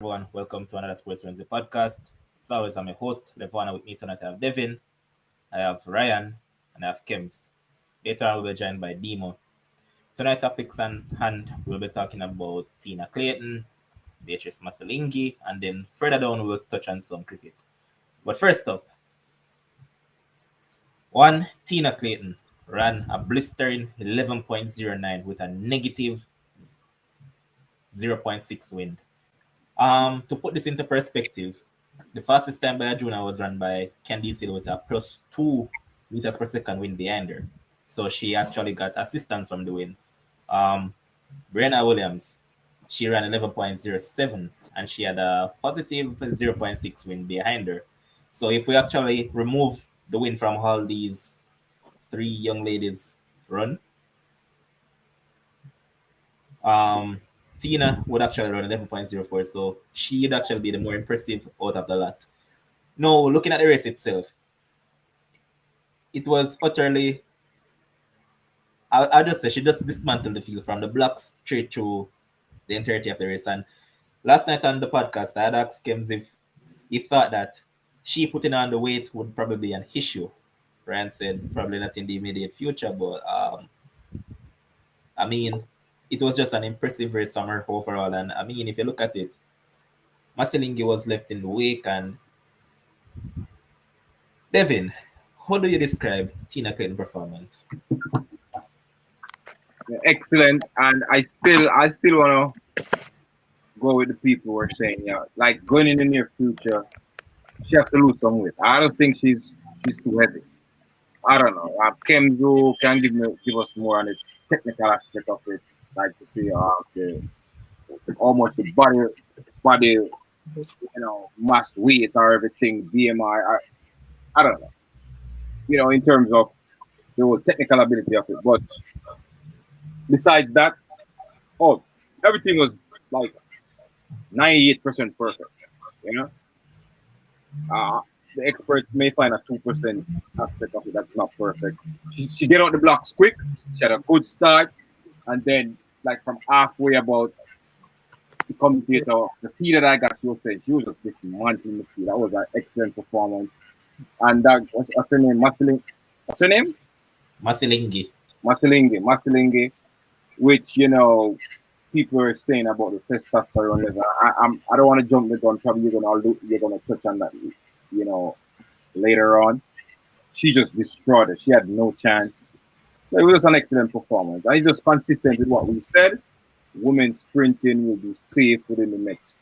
everyone. Welcome to another Sports Frenzy podcast. As always, I'm your host, Levana. With me tonight, I have Devin, I have Ryan, and I have Kims. Later on, we'll be joined by Demo. Tonight, topics on hand, we'll be talking about Tina Clayton, Beatrice Masalingi, and then further down, we'll touch on some cricket. But first up, one Tina Clayton ran a blistering 11.09 with a negative zero point 0.6 wind. To put this into perspective, the fastest time by a junior was run by Candy Seal with a plus 2 meters per second wind behind her. So she actually got assistance from the wind. Um, Brenna Williams, she ran 11.07 and she had a positive zero point 0.6 wind behind her. So if we actually remove the wind from all these three young ladies' run, um, Tina would actually run 11.04, so she'd actually be the more impressive out of the lot. No, looking at the race itself, it was utterly. I'll just say she just dismantled the field from the blocks straight through the entirety of the race. And last night on the podcast, I had asked Kims if he thought that she putting on the weight would probably be an issue. Ryan said probably not in the immediate future, but I mean, it was just an impressive race summer overall. And I mean, if you look at it, Maselingi was left in the wake. And Devin, how do you describe Tina Clayton's performance? Excellent. And I still wanna go with the people who are saying, yeah, like going in the near future, she has to lose some weight. I don't think she's too heavy. I don't know. Kenzo can give us more on the technical aspect of it, like to see the how much the body mass weight or everything, BMI. I don't know. In terms of the whole technical ability of it. But besides that, oh, everything was like 98% perfect. You know, uh, the experts may find a 2% aspect of it that's not perfect. She get out the blocks quick. She had a good start, and then like from halfway about the commentator, the feed that I got, she was saying she was just dismantling the field. That was an excellent performance. And that what's her name? What's her name? Maselingi. Masalingi, which people are saying about the testosterone level. I don't want to jump the gun. Probably you're gonna touch on that, you know, later on. She just destroyed it. She had no chance. So it was an excellent performance. And it's just consistent with what we said. Women's sprinting will be safe within the next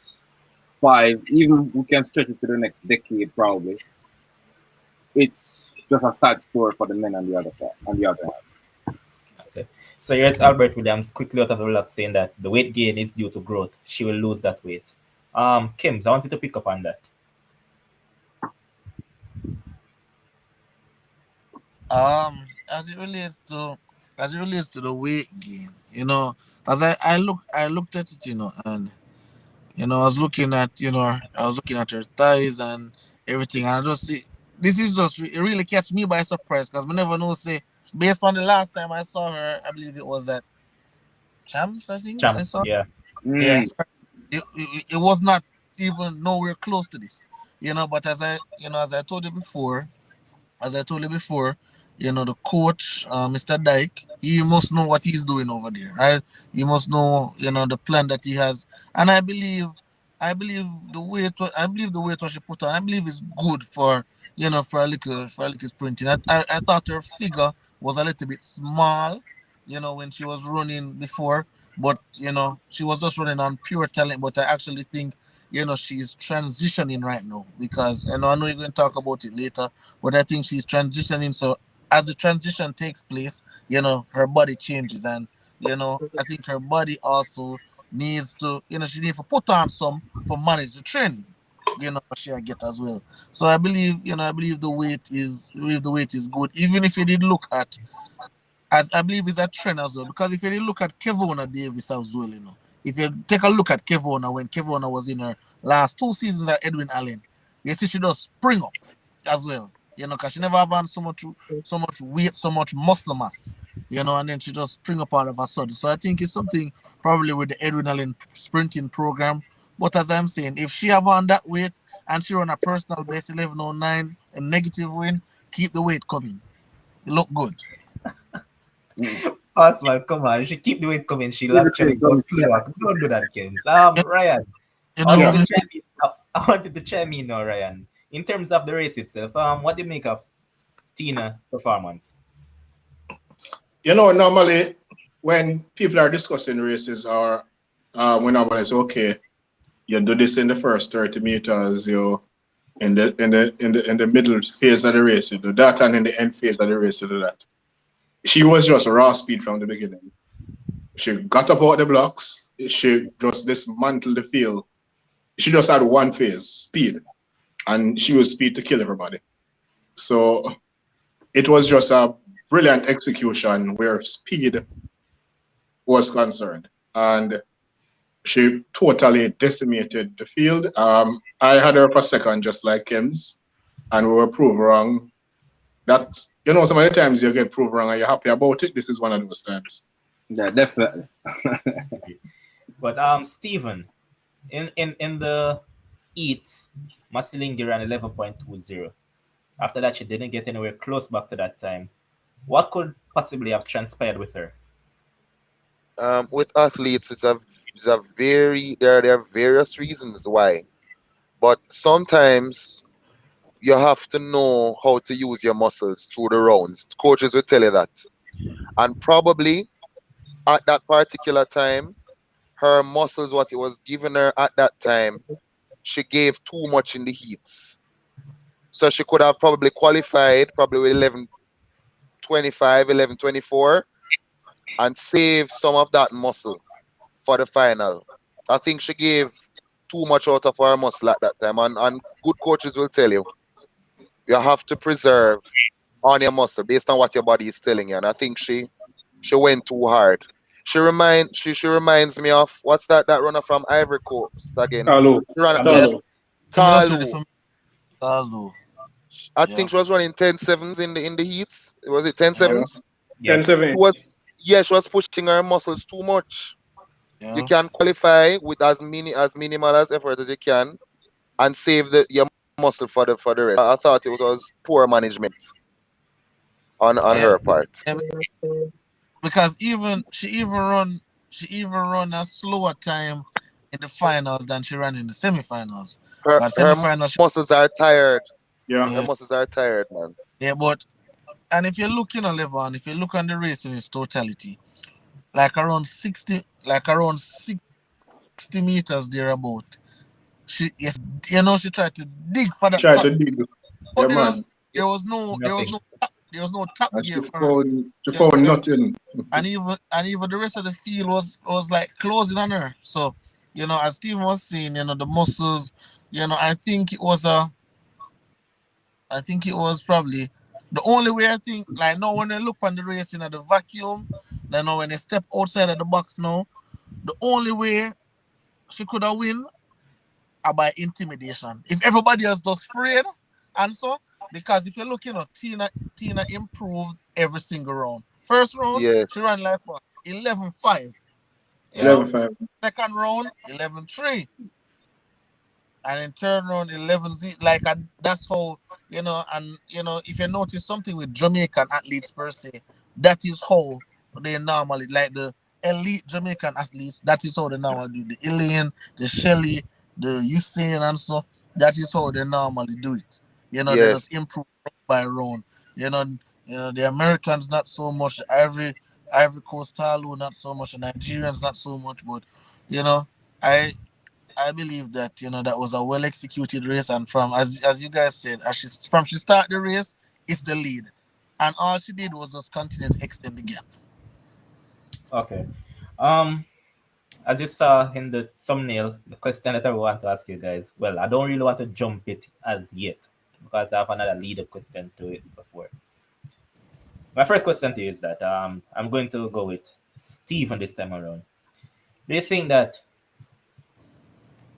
5. Even we can stretch it to the next decade probably. It's just a sad story for the men on the other part. On the other hand. Okay. So here's Albert Williams quickly out of the block saying that the weight gain is due to growth. She will lose that weight. Kims, I want you to pick up on that. As it relates to the weight gain, as I looked at it, and I was looking at her thighs and everything, and I just see this is just it really catch me by surprise because I never know say based on the last time I saw her, I believe it was at Champs, I think I Champs, saw. yeah. Yes, it was not even nowhere close to this, But as I told you before, the coach, Mr. Dyke, he must know what he's doing over there, right? He must know, the plan that he has, and I believe the weight what she put on, I believe is good for a little sprinting. I thought her figure was a little bit small, when she was running before, but she was just running on pure talent. But I actually think she's transitioning right now because I know you're going to talk about it later, but I think she's transitioning. So as the transition takes place, her body changes, and I think her body also needs to, she needs to put on some for manage the training. She get as well. So I believe the weight is good. Even if you did look at, I believe it's a trend as well. Because if you did look at Kevona Davis as well, if you take a look at Kevona when Kevona was in her last 2 seasons at Edwin Allen, you see she does spring up as well. Because she never have on so much weight, so much muscle mass. And then she just spring up all of a sudden. So I think it's something probably with the Edwin Allen sprinting program But as I'm saying, if she have on that weight and she run a personal best 11:09, a negative win, keep the weight coming. You look good. Mm. Osman, come on. She keep the weight coming. She'll actually Everything go coming. slower. Don't do that, Kims. You, Ryan, you I know wanted who Yeah. to will chime in. I wanted to chime in now, Ryan. In terms of the race itself, what do you make of Tina performance? Normally when people are discussing races or when normally say, okay, you do this in the first 30 meters, you in the middle phase of the race, you do that, and in the end phase of the race, you do that. She was just raw speed from the beginning. She got up out the blocks, she just dismantled the field. She just had one phase, speed, and she was speed to kill everybody. So it was just a brilliant execution where speed was concerned. And she totally decimated the field. I had her for second, just like Kim's, and we were proved wrong. That so many times you get proved wrong and you're happy about it. This is one of those times. Yeah, definitely. But Stephen, in the eats, Masilingi ran 11.20. After that, she didn't get anywhere close back to that time. What could possibly have transpired with her? With athletes, it's a very there are various reasons why, but sometimes you have to know how to use your muscles through the rounds. Coaches will tell you that, and probably at that particular time, her muscles, what it was given her at that time, she gave too much in the heats. So she could have probably qualified probably with 11:25, 11:24, and save some of that muscle for the final. I think she gave too much out of her muscle at that time. And good coaches will tell you, you have to preserve on your muscle based on what your body is telling you. And I think she went too hard. She reminds me of what's that runner from Ivory Coast again. Hello. She ran yes, Hello. give me just ready Talu. for me. Saldo. I Yeah, think she was running 10.7s in the heats. Was it ten yeah, Yeah. sevens? 10 Yep. 7. She was Yeah, she was pushing her muscles too much. You yeah. can qualify with as minimal as effort as you can and save your muscle for the rest. I thought it was poor management on Yeah, her part. yeah, because she even run a slower time in the finals than she ran in the semifinals. But Her semifinals, muscles are tired. Yeah. Her yeah, muscles are tired, man. yeah. But and if you look in a level, and if you look on the race in its totality, like around 60 meters thereabout, she tried to dig for that Try top, to dig. but Yeah, there was man. there was no there was Nothing. no there was no top And gear for her. she You know, found nothing. and even the rest of the field was like closing on her. So, as Steve was saying, the muscles, I think it was probably the only way. I think, like, now when they look on the race in the vacuum, then now when they step outside of the box now, the only way she could have win are by intimidation. If everybody else does afraid and so, because if you're looking at Tina improved every single round. First round, she Yes, ran like what? 11:5. You know, 11 5. second round 11:3, and in third round 11 like, and that's how, and if you notice something with Jamaican athletes per se, that is how they normally, like the elite Jamaican athletes, that is how they normally do the Elaine, the Shelley, the Usain and so. That is how they normally do it. They just yes, improve round by round. you know the Americans not so much, Ivory Coast, Talu not so much, the Nigerians not so much, but you know I I believe that that was a well executed race, and from, as you guys said, from she started the race, it's the lead, and all she did was just continue to extend the gap. Okay. Um, as you saw in the thumbnail, the question that I want to ask you guys. Well, I don't really want to jump it as yet because I have another leader question to it before. My first question to you is that I'm going to go with Stephen this time around. Do you think that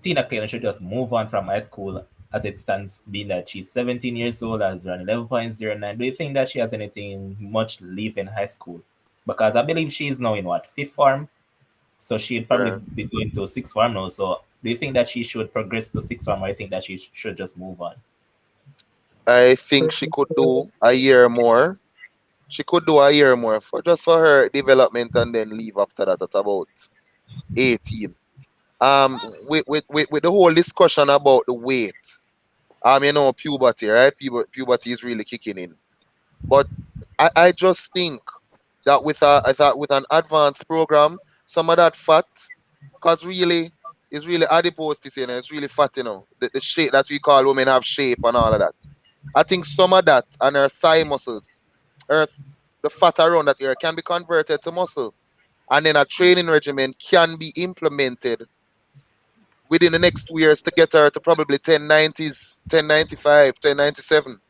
Tina Clayton should just move on from high school as it stands, being that she's 17 years old, has run 11.09? Do you think that she has anything much left in high school? Because I believe she's now in what, fifth form? So she'd probably yeah. be going to sixth form now. So Do you think that she should progress to sixth form, or you think that she should just move on? I think she could do a year more. She could do a year more for just for her development and then leave after that at about 18. With the whole discussion about the weight, puberty, right? Puberty is really kicking in. But I just think that I thought with an advanced program, some of that fat, cause really it's really adipose tissue, it's really fat, the shape that we call women have shape and all of that. I think some of that and her thigh muscles, her the fat around that area can be converted to muscle. And then a training regimen can be implemented within the next 2 years to get her to probably 1090s, 1095, 1097.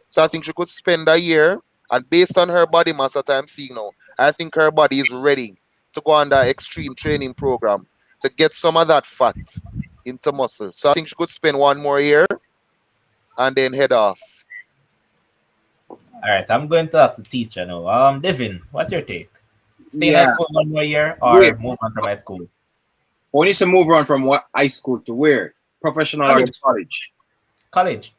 So I think she could spend a year, and based on her body mass that I'm seeing now, I think her body is ready to go on that extreme training program to get some of that fat into muscle. So I think she could spend 1 more year and then head off. All right, I'm going to ask the teacher now. Devin, what's your take? Stay in high Yeah. school 1 more year Wait. or move on from high school? When you say move on from what high school to where? Professional or College. college? College.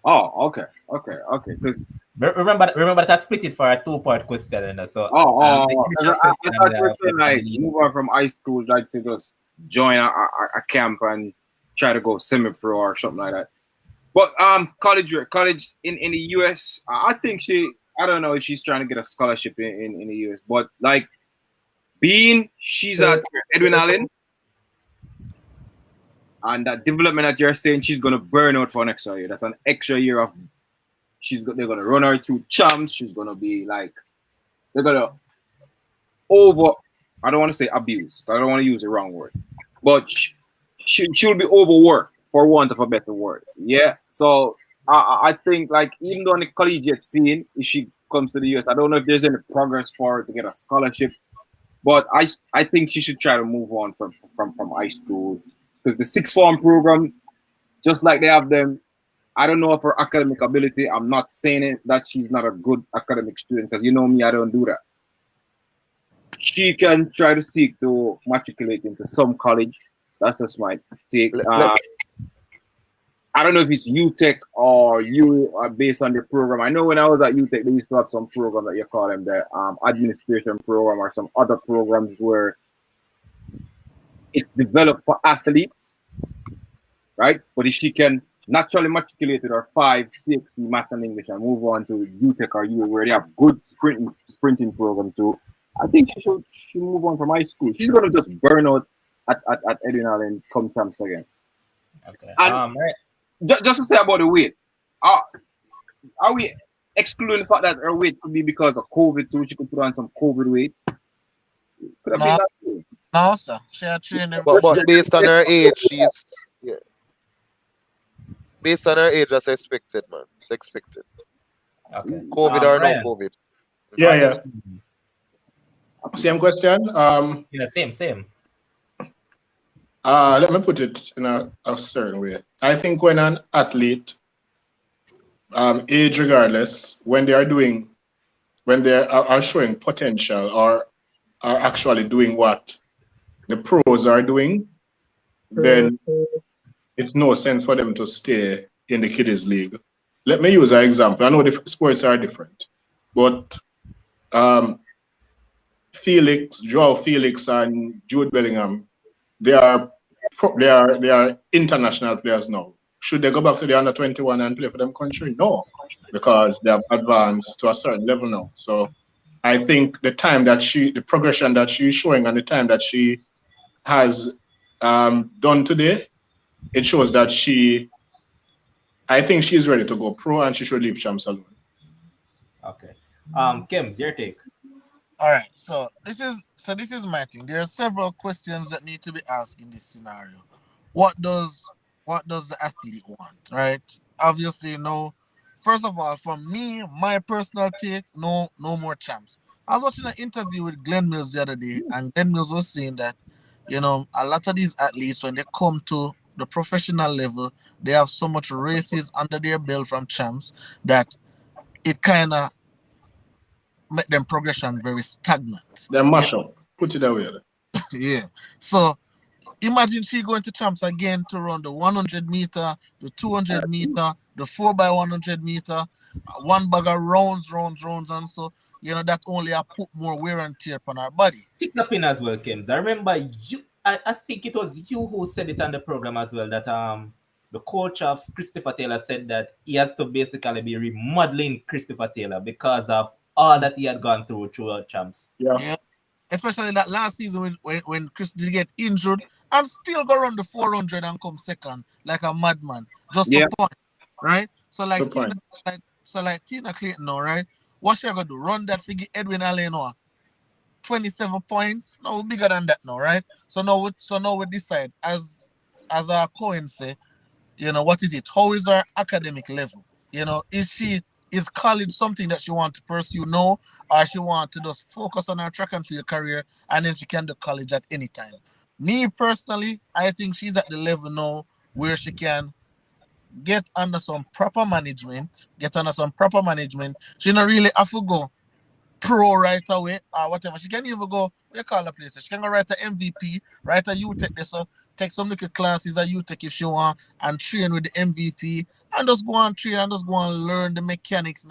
Oh, okay. Because Remember that I split it for a two-part question, so the initial I question thought and you were saying the like lead. move on from high school, like to just join a camp and try to go semi-pro or something like that. But college in the US, I think I don't know if she's trying to get a scholarship in the US, but like she's at Edwin Allen, and that development that you're saying she's gonna burn out for an extra year. That's an extra year of they're gonna run her through champs. She's gonna be like they're gonna over. I don't want to say abuse. I don't want to use the wrong word, but she'll be overworked for want of a better word. Yeah. So I think like even though on the collegiate scene, if she comes to the US, I don't know if there's any progress for her to get a scholarship. But I think she should try to move on from high school because the sixth form program, just like they have them, I don't know of her academic ability. I'm not saying it that she's not a good academic student because you know me, I don't do that. She can try to seek to matriculate into some college. That's just my take. I don't know if it's UTech or based on the program. I know when I was at UTech, they used to have some program that you call them the administration program or some other programs where it's developed for athletes, right? But if she can naturally matriculate with her 5, 6 in math and English and move on to UTech or U where they have good sprinting program too, I think she should move on from high school. She's gonna just burn out at Edwin Allen come champs again. Okay. And Right. just to say about the weight, are we excluding the fact that her weight could be because of COVID too? She could put on some COVID weight. Could have been No, that too. no, sir. She had trained every But based on her age, based on her age, that's expected, man. It's expected. Okay. COVID or no Ryan, COVID. Yeah, what yeah. else? Same question. Yeah, same. Let me put it in a certain way. I think when an athlete, age regardless, when they are showing potential or are actually doing what the pros are doing, then it's no sense for them to stay in the kiddies league. Let me use an example. I know the sports are different, but Joao Felix and Jude Bellingham, they are international players now. Should they go back to the under 21 and play for them country? No, because they have advanced to a certain level now. So I think the progression that she's showing and the time that she has done today, it shows that I think she's ready to go pro and she should leave champs alone. Okay. Kim's your take. All right, so this is my thing. There are several questions that need to be asked in this scenario. What does the athlete want, right? Obviously, no. First of all, for me, my personal take, no more champs. I was watching an interview with Glenn Mills the other day, and Glenn Mills was saying that, a lot of these athletes, when they come to the professional level, they have so much races under their belt from champs that it kind of make them progression very stagnant. They're mash up. Put it away. Yeah. So imagine she going to champs again to run the 100 meter, the 200 meter, the 4x100 meter, one bag of rounds, and so that only put more wear and tear on our body. Stick up in as well, Kims. I remember you. I think it was you who said it on the program as well that the coach of Christopher Taylor said that he has to basically be remodeling Christopher Taylor because of all that he had gone throughout champs. Yeah. Especially that last season when Chris did get injured and still go run the 400 and come second like a madman. Just for point. Right? So like Tina Clayton now, right? What she gonna do? Run that figure Edwin Allen now. 27 points. No bigger than that now, right? So now we decide as our Cohen say, what is it? How is her academic level? Is college something that she want to pursue now, or she want to just focus on her track and field career and then she can do college at any time? Me personally, I think she's at the level now where she can get under some proper management. She don't really have to go pro right away or whatever. She can even go, we call the place. She can go write a MVP, write a UTech this, so take some little classes at UTech if she want and train with the MVP and just go and train and just go and learn the mechanics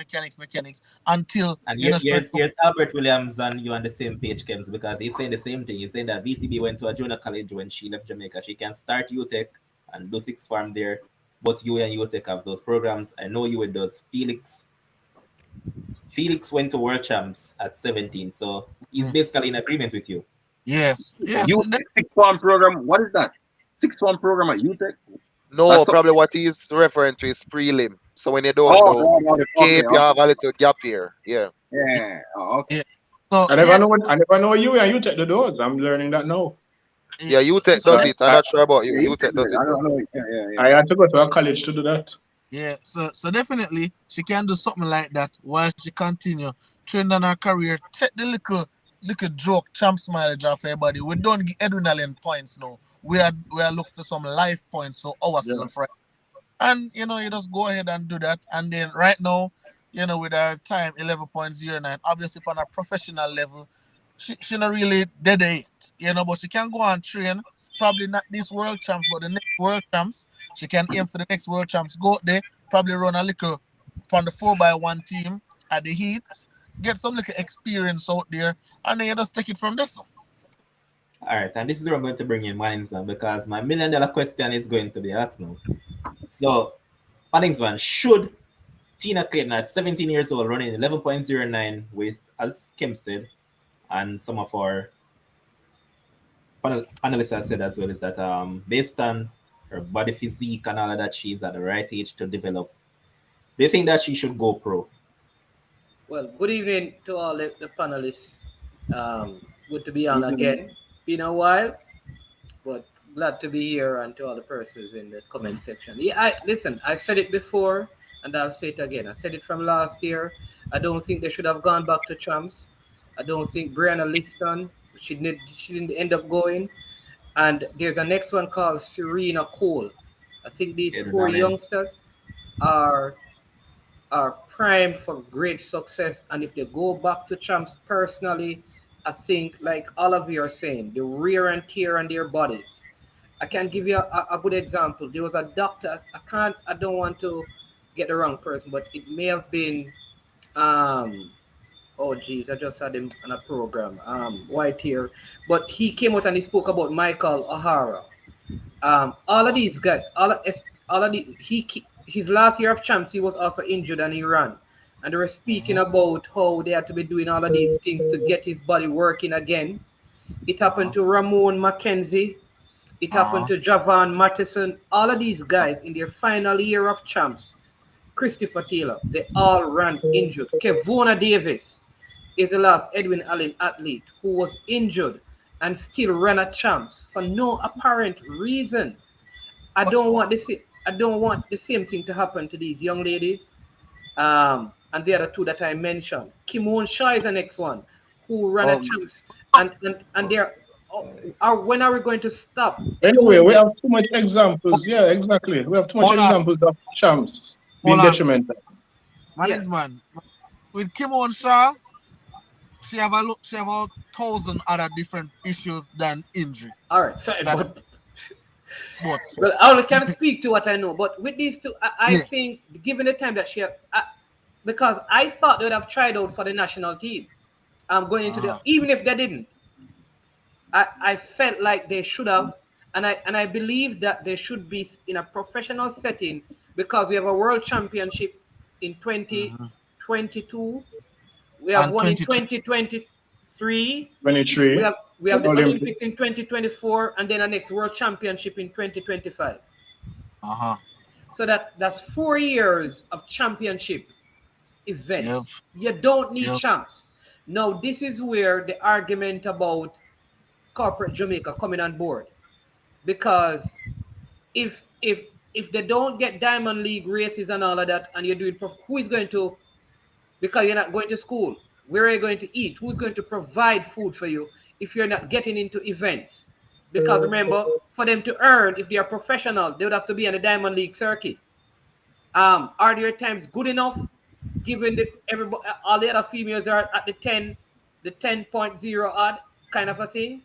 until and here's Albert Williams and you on the same page, Kems, because he's saying the same thing. He's saying that VCB went to a junior college when she left Jamaica. She can start UTech and do sixth form there. But you and UTech have those programs. I know you with those. Felix went to World Champs at 17, so he's basically in agreement with you. Yes. Sixth form program. What is that? Sixth form program at UTech? No, probably what he's referring to is prelim. So when you don't know, you have a little gap here. Yeah. Yeah. Okay. So, I never know you and UTech do those. I'm learning that now. Yeah, UTech does it. I'm not sure about you. UTech does it. I don't know. Yeah. I had to go to a college to do that. Yeah, so definitely she can do something like that while she continue training on her career. Take the little joke, champ mileage off everybody. We don't get Edwin Allen points now. We are look for some life points for ourselves, right? And you just go ahead and do that. And then right now, with our time 11.09, obviously on a professional level, she not really dead it, but she can go and train. Probably not this world champs, but the next world champs. She can aim for the next world champs. Go out there, probably run a little on the 4x1 team at the heats, get some little experience out there, and then you just take it from this. All right, and this is where I'm going to bring in Manningsman because my $1 million question is going to be asked now. So, Manningsman, should Tina Clayton at 17 years old running 11.09 with, as Kim said, and some of our panelists have said as well, is that based on her body physique and all of that, she's at the right age to develop. Do you think that she should go pro? Well, good evening to all the panelists. Good to be on again. Been a while, but glad to be here, and to all the persons in the comment section. Yeah, listen, I said it before and I'll say it again. I said it from last year. I don't think they should have gone back to champs. I don't think Brianna Liston, she didn't end up going. And there's a next one called Serena Cole. I think these four youngsters are primed for great success. And if they go back to champs, personally, I think, like all of you are saying, the wear and tear on their bodies. I can give you a good example. There was a doctor, I don't want to get the wrong person, but it may have been, oh geez, I just had him on a program, White here, but he came out and he spoke about Michael O'Hara. All of these guys, all of these, his last year of champs, he was also injured and he ran. And they were speaking about how they had to be doing all of these things to get his body working again. It happened to Ramon McKenzie. It happened to Javon Mattison. All of these guys in their final year of champs, Christopher Taylor, they all ran injured. Kevona Davis is the last Edwin Allen athlete who was injured and still ran at champs for no apparent reason. I don't want the same thing to happen to these young ladies. And the other two that I mentioned. Kimon Shaw is the next one who ran at champs. And they're when are we going to stop? Anyway, we have too much examples. Yeah, exactly. We have too much examples of champs being detrimental. Man, with Kimon Shaw, she have a thousand other different issues than injury. All right, fair, That but but well, I only can speak to what I know. But with these two, I yeah. think given the time that because I thought they would have tried out for the national team. I'm going into the Uh-huh. even if they didn't, I felt like they should have, and I believe that they should be in a professional setting because we have a world championship in Mm-hmm. 2022. We have And one in 22. 2023. We 23, have we the have the Olympics. Olympics in 2024, and then a next World Championship in 2025. Uh-huh. So that's 4 years of championship Yep. events. You don't need Yep. champs. Now this is where the argument about corporate Jamaica coming on board, because if they don't get Diamond League races and all of that, and you're doing who is going to, because you're not going to school, where are you going to eat? Who's going to provide food for you if you're not getting into events? Because remember, for them to earn, if they are professional, they would have to be on the Diamond League circuit. Are their times good enough? Given that everybody, all the other females are at the 10.0 odd kind of a thing.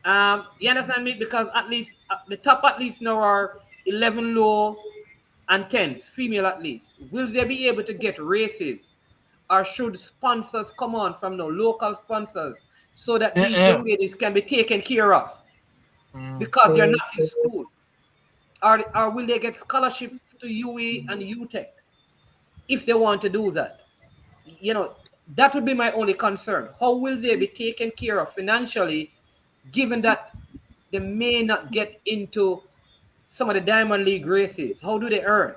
You understand me? Because at least the top athletes now are 11 low and 10s, female athletes. Will they be able to get races? Or should sponsors come on from the local sponsors so that Yeah, these yeah. young ladies can be taken care of Mm. because they're not in school? Or will they get scholarship to UE and UTech if they want to do that? That would be my only concern. How will they be taken care of financially, given that they may not get into some of the Diamond League races? How do they earn?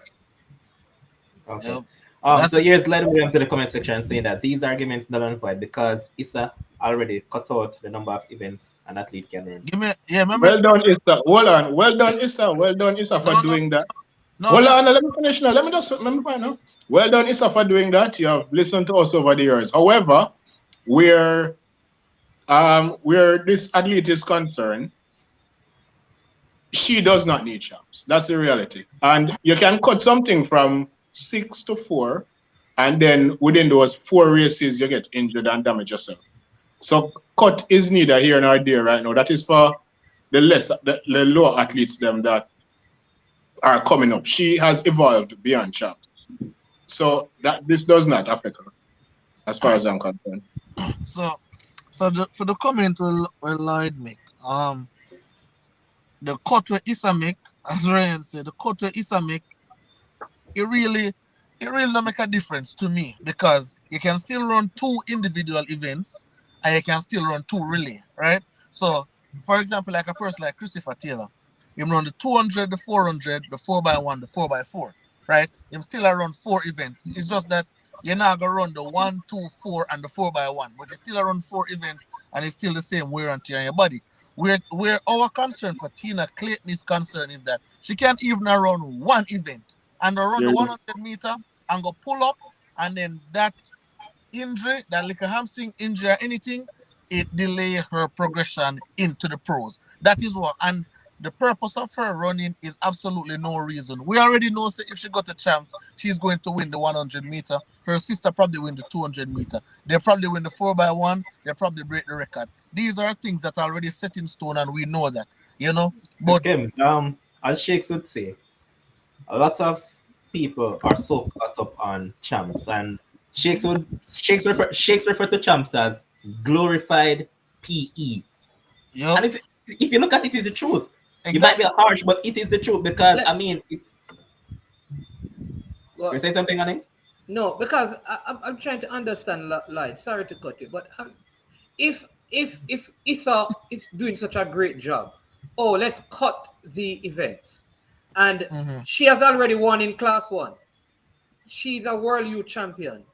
Okay. Yep. So That's it. here's Len Williams in the comment section saying that these arguments null and void because ISA already cut out the number of events an athlete can run. Give me remember Well done, Issa. Hold on. Well done, Issa. Well done, Issa, for no no doing that. no Hold that's on, let me finish now. Let me find out. Well done, Issa, for doing that. You have listened to us over the years. However, where this athlete is concerned, she does not need champs. That's the reality. And you can cut something from 6 to 4, and then within those 4 races, you get injured and damage yourself. So cut is neither here nor there right now. That is for the lower athletes them that are coming up. She has evolved beyond champs. So that this does not affect her, as far as I'm concerned. so for the comment will Lloyd make. The cut where Issa make, as Ryan said, the cut where Issa make, it really don't make a difference to me because you can still run 2 individual events and you can still run 2 relay, right? So, for example, like a person like Christopher Taylor, him run the 200, the 400, the 4x1, the 4x4, right? Him still run 4 events. It's just that you're not gonna run the 1, 2, 4, and the 4x1, but you still run 4 events and it's still the same wear and tear on your body. Where our concern for Tina Clayton is concerned is that she can't even run 1 event and run the 100-meter and go pull up, and then that injury, that little hamstring injury or anything, it delay her progression into the pros. That is what, and the purpose of her running is absolutely no reason. We already know if she got a chance, she's going to win the 100-meter. Her sister probably win the 200-meter. They probably win the 4x1. They probably break the record. These are things that are already set in stone, and we know that, But Kim, as Shakes would say, a lot of people are so caught up on champs, and Shakes refer to champs as glorified PE. yep, And if you look at it, it's the truth. You might exactly. be harsh, but it is the truth because Let- you're Well, saying something, Alex? no, because I'm trying to understand, Light. Sorry to cut you, but if Issa is doing such a great job, let's cut the events, and Mm-hmm. she has already won in Class 1. She's a World Youth Champion.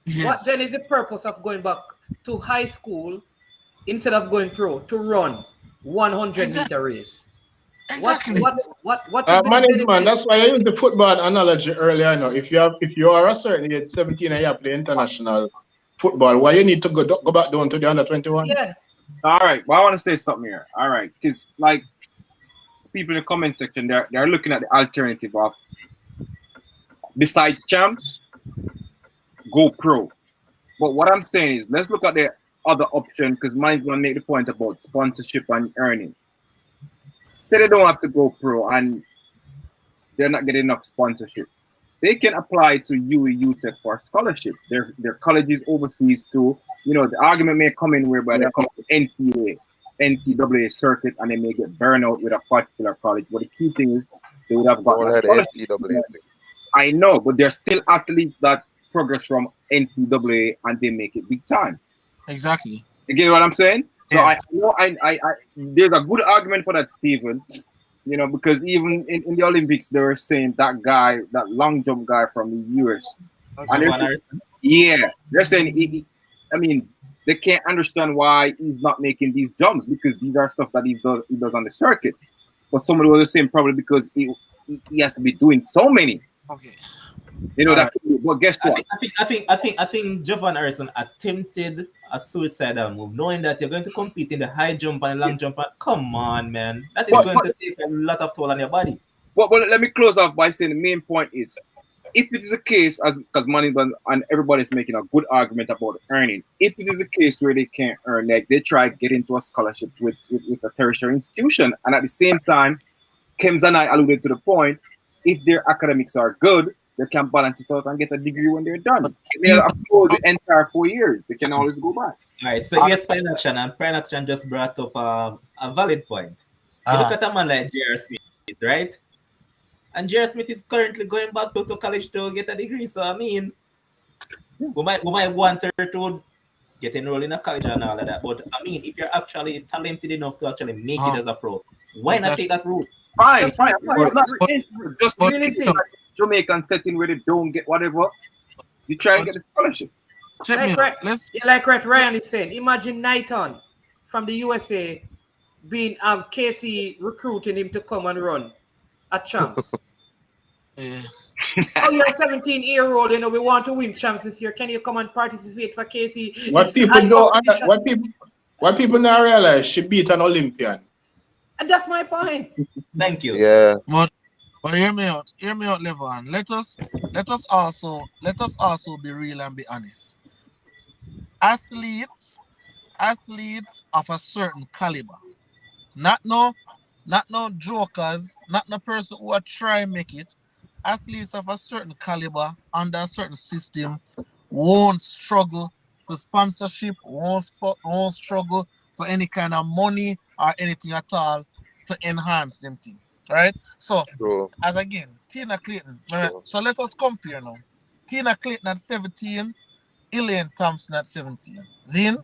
What Yes, then is the purpose of going back to high school instead of going pro to run 100-meter race? exactly. What would be the Management, benefit? that's why I used the football analogy earlier. Now, if you are a certain age, 17, and you play international football, why you need to go back down to the under 21? Yeah, All right, well, I want to say something here. All right, because like people in the comment section, they're looking at the alternative of besides champs, go pro. But what I'm saying is, let's look at the other option because mine's gonna make the point about sponsorship and earning. Say they don't have to go pro and they're not getting enough sponsorship. They can apply to UTech for scholarship. Their colleges overseas too. You know, the argument may come in whereby they come to NCAA circuit and they may get burnout with a particular college. But the key thing is they would have gotten a scholarship. NCAA thing. I know, but there's still athletes that progress from NCAA and they make it big time. Exactly. You get what I'm saying? So Yeah. I know I there's a good argument for that, Stephen. You know, because even in the Olympics they were saying that guy, that long jump guy from the US. And they're saying I mean, they can't understand why he's not making these jumps because these are stuff that he does on the circuit. But somebody was saying probably because he has to be doing so many. Okay. You know that. But guess what? I think Jovan Harrison attempted a suicidal move, knowing that you're going to compete in the high jump and long jump. Come on, man, that is going to take a lot of toll on your body. But let me close off by saying the main point is, if it is a case, as because money and everybody's making a good argument about earning, if it is a case where they can't earn, like they try to get into a scholarship with a tertiary institution, and at the same time, Kems and I alluded to the point, if their academics are good, they can balance it out and get a degree when they're done. They'll upload the entire 4 years. They can always go back. All right, so yes, Pine Action, and Pine Action just brought up a valid point. You look at a man like J.R. Smith, right? And J.R. Smith is currently going back to college to get a degree. So, I mean, we might want her to get enrolled in a college and all of that. But, I mean, if you're actually talented enough to actually make it as a pro, why not take that route? Fine. Just really think Jamaican setting where they don't get whatever, you try and get a scholarship. Like what Ryan is saying, imagine Knighton from the USA being Casey recruiting him to come and run a champs. Oh, you're a 17-year-old, you know, we want to win champs this year. Can you come and participate for Casey? What people now realize, she beat an Olympian. And that's my point. Thank you. Yeah. But hear me out, Levon. Let us also be real and be honest. Athletes of a certain caliber, not no jokers, not no person who are trying to make it. Athletes of a certain caliber under a certain system won't struggle for sponsorship, won't struggle for any kind of money or anything at all to enhance them thing. Right? So, as again, Tina Clayton. So let us compare now. Tina Clayton at 17, Elaine Thompson at 17. Zin?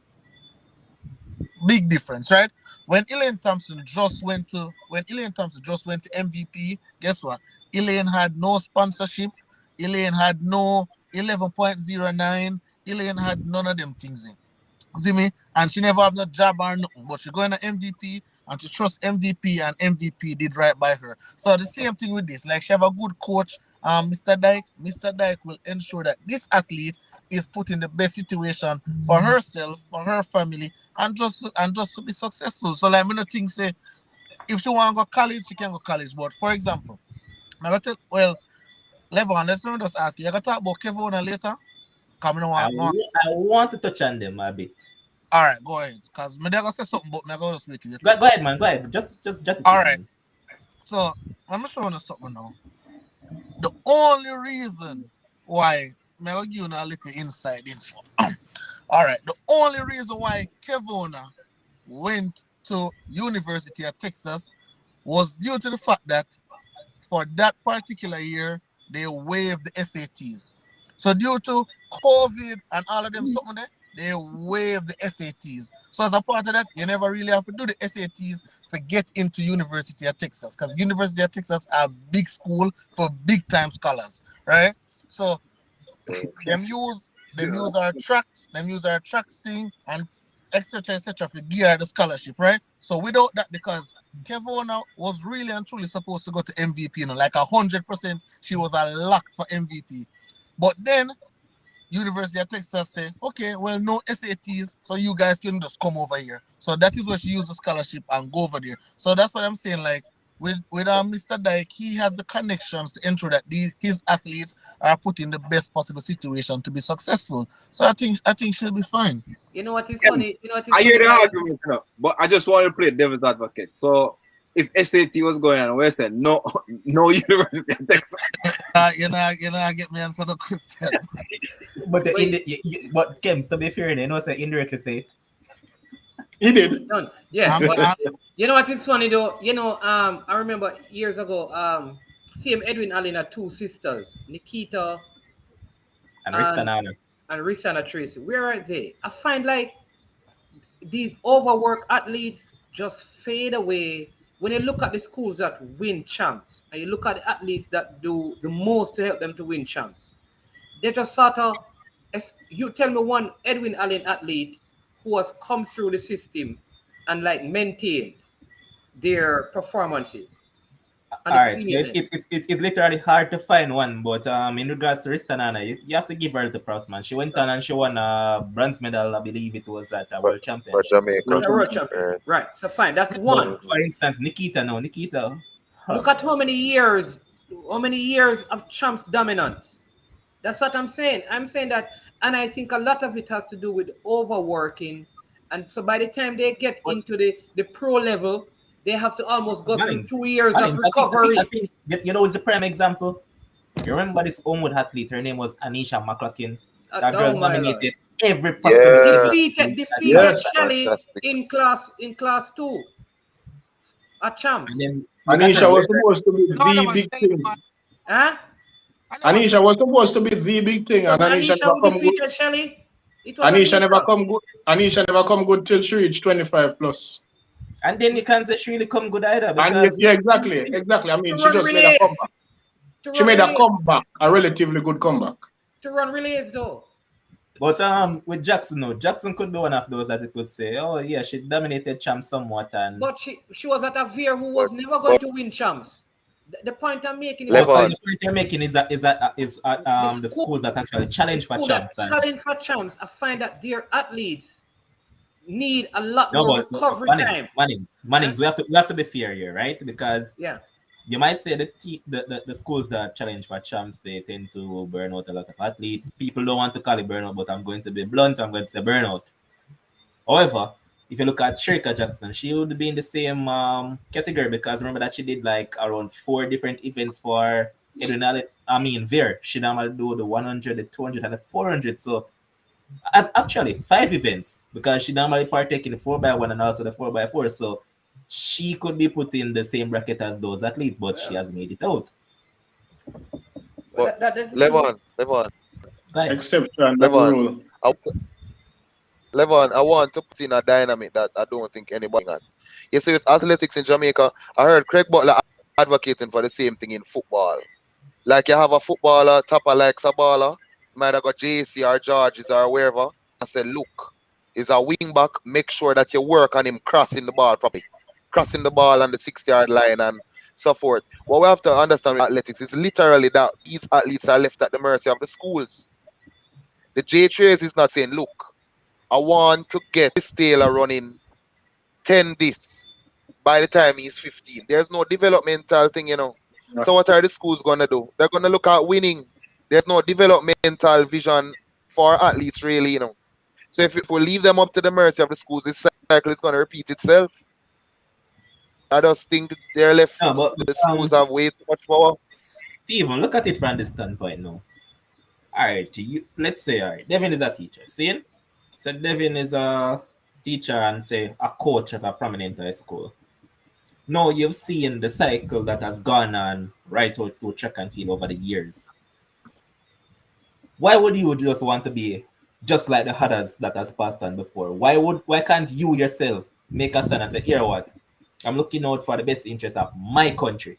Big difference, right? When Elaine Thompson just went to MVP, guess what? Elaine had no sponsorship. Elaine had no 11.09. Elaine had none of them things in. See me? And she never have no job or nothing. But she going to MVP and she trust MVP and MVP did right by her. So the same thing with this. Like she have a good coach, Mr. Dyke. Mr. Dyke will ensure that this athlete is put in the best situation for herself, for her family, and just to be successful. So like, I don't think say if she want to go college, she can go college. But for example, Levon, let's just ask you. You gonna talk about Kevona later? I want to touch on them a bit. All right, go ahead. Because I'm going to say something, but I'm going to speak to you. Go ahead, man. Go ahead. Just jot it. All right. So, I'm showing you something now. The only reason why, I'm going to give you a little inside info. All right. The only reason why Kevona went to University of Texas was due to the fact that for that particular year, they waived the SATs. So, due to COVID and all of them something there, they waived the SATs. So as a part of that, you never really have to do the SATs to get into University of Texas, because University of Texas are a big school for big time scholars, right? So them use our tracks thing and etc. for gear the scholarship, right? So without that, because Kevona was really and truly supposed to go to MVP, you know, like 100%, she was a lock for MVP. But then University of Texas say, okay, well, no SATs, so you guys can just come over here. So that is where she used the scholarship and go over there. So that's what I'm saying. Like, with Mr. Dyke, he has the connections to ensure that his athletes are put in the best possible situation to be successful. So I think she'll be fine. You know what is Yeah, funny? You know what is I hear funny, the guys? argument, but I just want to play devil's advocate. So if SAT was going on, we said no, no university in Texas. I get me answer the question. But the, But in the, but Kems, to be fair, you know, say indirectly say it. He did. done. Yeah, I'm, but I'm, you know what is funny though? I remember years ago, same Edwin Allen had two sisters, Nikita And and Ristanana. Risa Tracy. Where are they? I find like these overworked athletes just fade away when you look at the schools that win champs and you look at the athletes that do the most to help them to win champs. They just sort of, you tell me one Edwin Allen athlete who has come through the system and like maintained their performances on All the right, so senior level. it's literally hard to find one, but in regards to Ristanana, you have to give her the props, man. She went on and she won a bronze medal, I believe it was at a For, world for championship. Jamaica. A world champion. Right. Right. So fine, that's But one. for instance, Nikita, Look at how many years of champs dominance. That's what I'm saying. I'm saying that, and I think a lot of it has to do with overworking. And so by the time they get but into the pro level, they have to almost go through Mannings, 2 years of Mannings, I recovery. think you know, is the prime example. You remember this Homewood athlete? Her name was Anisha McCluckin. That girl Oh my lord. dominated every possible Yeah, event. Defeated Yes. Shelley fantastic. in class 2 at And champs. then look at her. Anisha was supposed to be God the never big say, thing. man. Huh? I never say. Anisha was supposed to be the big thing, It and was Anisha Anisha never who come good. defeated Shelley. It was Anisha never Anisha. come good. Anisha never come good till she reached 25 plus. And then you can't say she really come good either And because yeah, exactly. I To mean, she run just made a relays. comeback. To She run made a relays. comeback, a relatively good comeback. To run relays though. But with Jackson, no, Jackson could be one of those that you could say, oh yeah, she dominated champ somewhat, and But she was at a Veer who was But never going but to win champs. The point I'm making is also that the Levon, point you're making is the the school, schools that actually the challenge for school that champs, and challenge for champs, I find that their athletes need a lot no, more but recovery time. Mannings, we have to be fair here, right? Because Yeah. you might say the schools that challenge for champs, they tend to burn out a lot of athletes. People don't want to call it burnout, but I'm going to be blunt. I'm going to say burnout. However, if you look at Sherika Jackson, she would be in the same category because remember that she did like around 4 different events for Edwin. I mean, Veer. She normally do the 100, the 200, and the 400. So, as actually 5 events because she normally partake in the 4x1 and also the 4x4. So, she could be put in the same bracket as those athletes, but she has made it out. but That is true. Levon, Guy, Exception, not the Levon, rule. I, Levon, I want to put in a dynamic that I don't think anybody at. You see, with athletics in Jamaica, I heard Craig Butler advocating for the same thing in football. Like you have a footballer, Tapper likes a baller, might have got JC or Georges or wherever, and say, look, he's a wing back, make sure that you work on him crossing the ball properly. Crossing the ball on the 60-yard line and so forth. What we have to understand with athletics is literally that these athletes are left at the mercy of the schools. The J Trace is not saying, look, I want to get this Taylor running 10 this by the time he's 15. There's no developmental thing, Yeah. So what are the schools gonna do? They're gonna look at winning. There's no developmental vision for athletes, really. So if we leave them up to the mercy of the schools, this cycle is gonna repeat itself. I just think they're left. no, but The schools have way too much power. Steven, look at it from this standpoint now. All right, let's say, all right, Devin is a teacher. See? So Devin is a teacher and say a coach at a prominent high school. Now you've seen the cycle that has gone on right out through track and field over the years. Why would you just want to be just like the others that has passed on before? Why can't you yourself make a stand and say, here what? I'm looking out for the best interest of my country.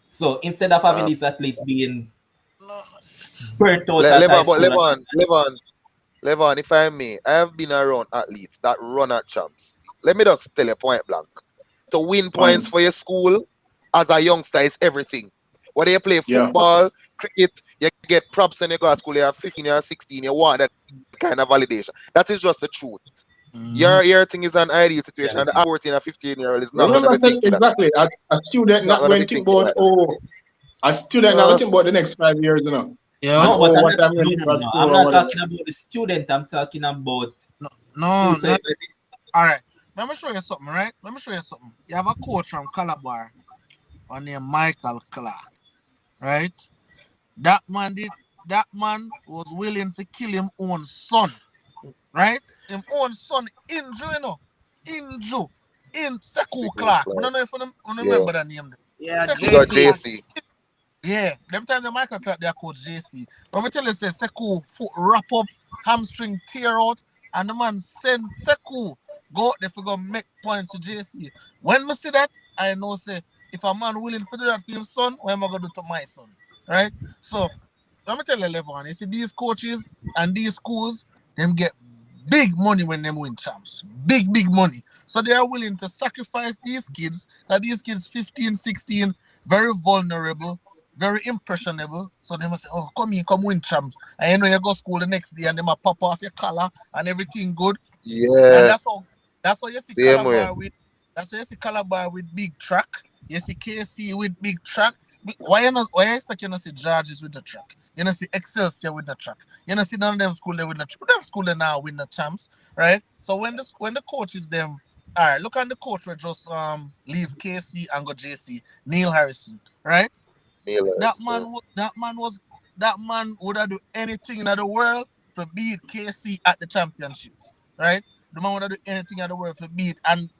So instead of having Uh, these athletes being No, burnt out at high Levon, but school, Levon, if I may, I have been around athletes that run at champs. Let me just tell you point blank. To win points Fine. for your school as a youngster is everything. Whether you play Yeah. football, cricket, you get props when you go to school, you have 15 or 16, you want that kind of validation. That is just the truth. Mhm. Your thing is an ideal situation, and the Reality. 14 or 15-year-old is not going to Remember, be I said thinking that. exactly. A student Not not going to going be to think thinking about, like that. oh, a student not going to Yes. think about the next 5 years, Yep. and No, but oh, I'm what not. I'm going No, to no, do no, at no. school I'm or not whatever. talking about the student. I'm talking about No, who no, said. not all right. Let me show you something, right? Let me show you something. You have a coach from Calabar named Michael Clark, right? That man did. That man was willing to kill him own son, right? Him own son injure, injure in Sekou Sickle Clark. I Clark. don't know if you Yeah. remember that name. Yeah, We Sekou got JC. Clark. JC. Yeah, them times the Michael Clark, their coach JC. But me tell you, say Sekou foot wrap up, hamstring tear out, and the man send Sekou go out there for go make points to JC. When me see that, I know say if a man willing to do that for his son, what am I gonna do to my son? Right? So let me tell you, Levon, you see these coaches and these schools, them get big money when them win champs. Big, big money. So they are willing to sacrifice these kids, that these kids 15, 16, very vulnerable, very impressionable. So they must say, oh, come here, come win champs. And you know you go school the next day and they might pop off your collar and everything good. And Yeah. that's how you see Same way. Calabar with big track. You see KC with big track. Why you expect you not see Georges with the track? You know see Excelsior with the track. You know see none of them school there with the track. Them school there now win the champs, right? So when the coaches them all right, look at the coach where just leave KC and go JC, Neil Harrison, right? That Nailers. man, Yeah. that man would have do anything in the world to beat KC at the championships, right? The man would have do anything in the world to beat, and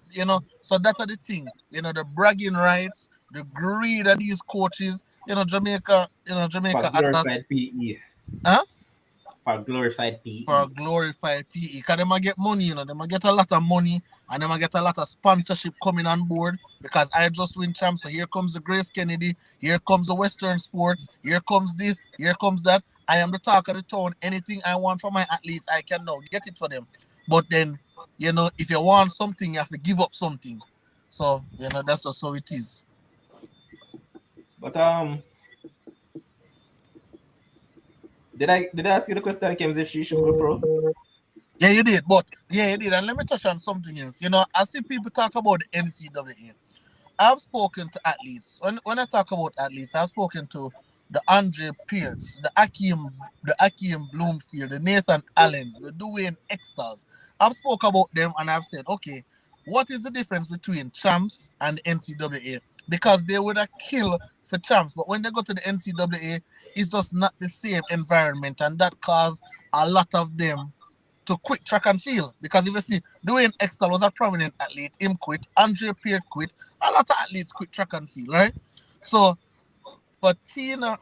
so that's the thing, the bragging rights, the greed of these coaches, For Jamaica, glorified PE. huh? For glorified For a PE. glorified PE. Because they might get money, they might get a lot of money and they might get a lot of sponsorship coming on board because I just win champs. So here comes the Grace Kennedy, here comes the Western Sports, here comes this, here comes that. I am the talk of the town. Anything I want from my athletes, I can now get it for them. But then, if you want something, you have to give up something. So, that's just how it is. But did I ask you the question, Kim, if she should go pro? Yeah, you did. But, yeah, you did. And let me touch on something else. I see people talk about the NCAA. I've spoken to athletes. When I talk about athletes, I've spoken to the Andre Pierce, the Akeem Bloomfield, the Nathan Allens, the Dwayne Exters. I've spoke about them and I've said, okay, what is the difference between champs and the NCAA? Because they would have killed for champs, but when they go to the NCAA, it's just not the same environment, and that caused a lot of them to quit track and field. Because if you see, Dwayne Extell was a prominent athlete, him quit, Andre Pierre quit, a lot of athletes quit track and field, right? So for Tina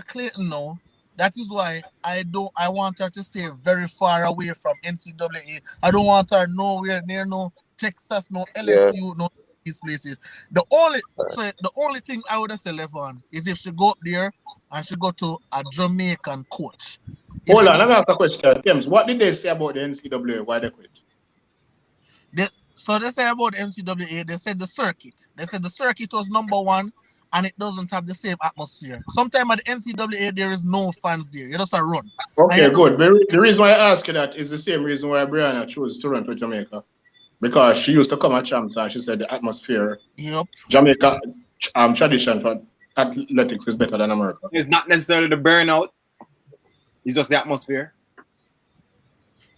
Clayton now, that is why I want her to stay very far away from NCAA. I don't want her nowhere near no Texas, no Yeah. LSU, no these places. The only thing I would have said left on is if she go up there and she go to a Jamaican coach. If Hold she on, go let me ask a question. James, what did they say about the NCAA? Why they quit? So they say about the NCAA, they said the circuit. They said the circuit was number one and it doesn't have the same atmosphere. Sometimes at the NCAA, there is no fans there. You just a run. And Okay, you do, good. The reason why I ask you that is the same reason why Brianna chose to run for Jamaica. Because she used to come at champs and she said the atmosphere, yep. Jamaica tradition for athletics is better than America. It's not necessarily the burnout. It's just the atmosphere.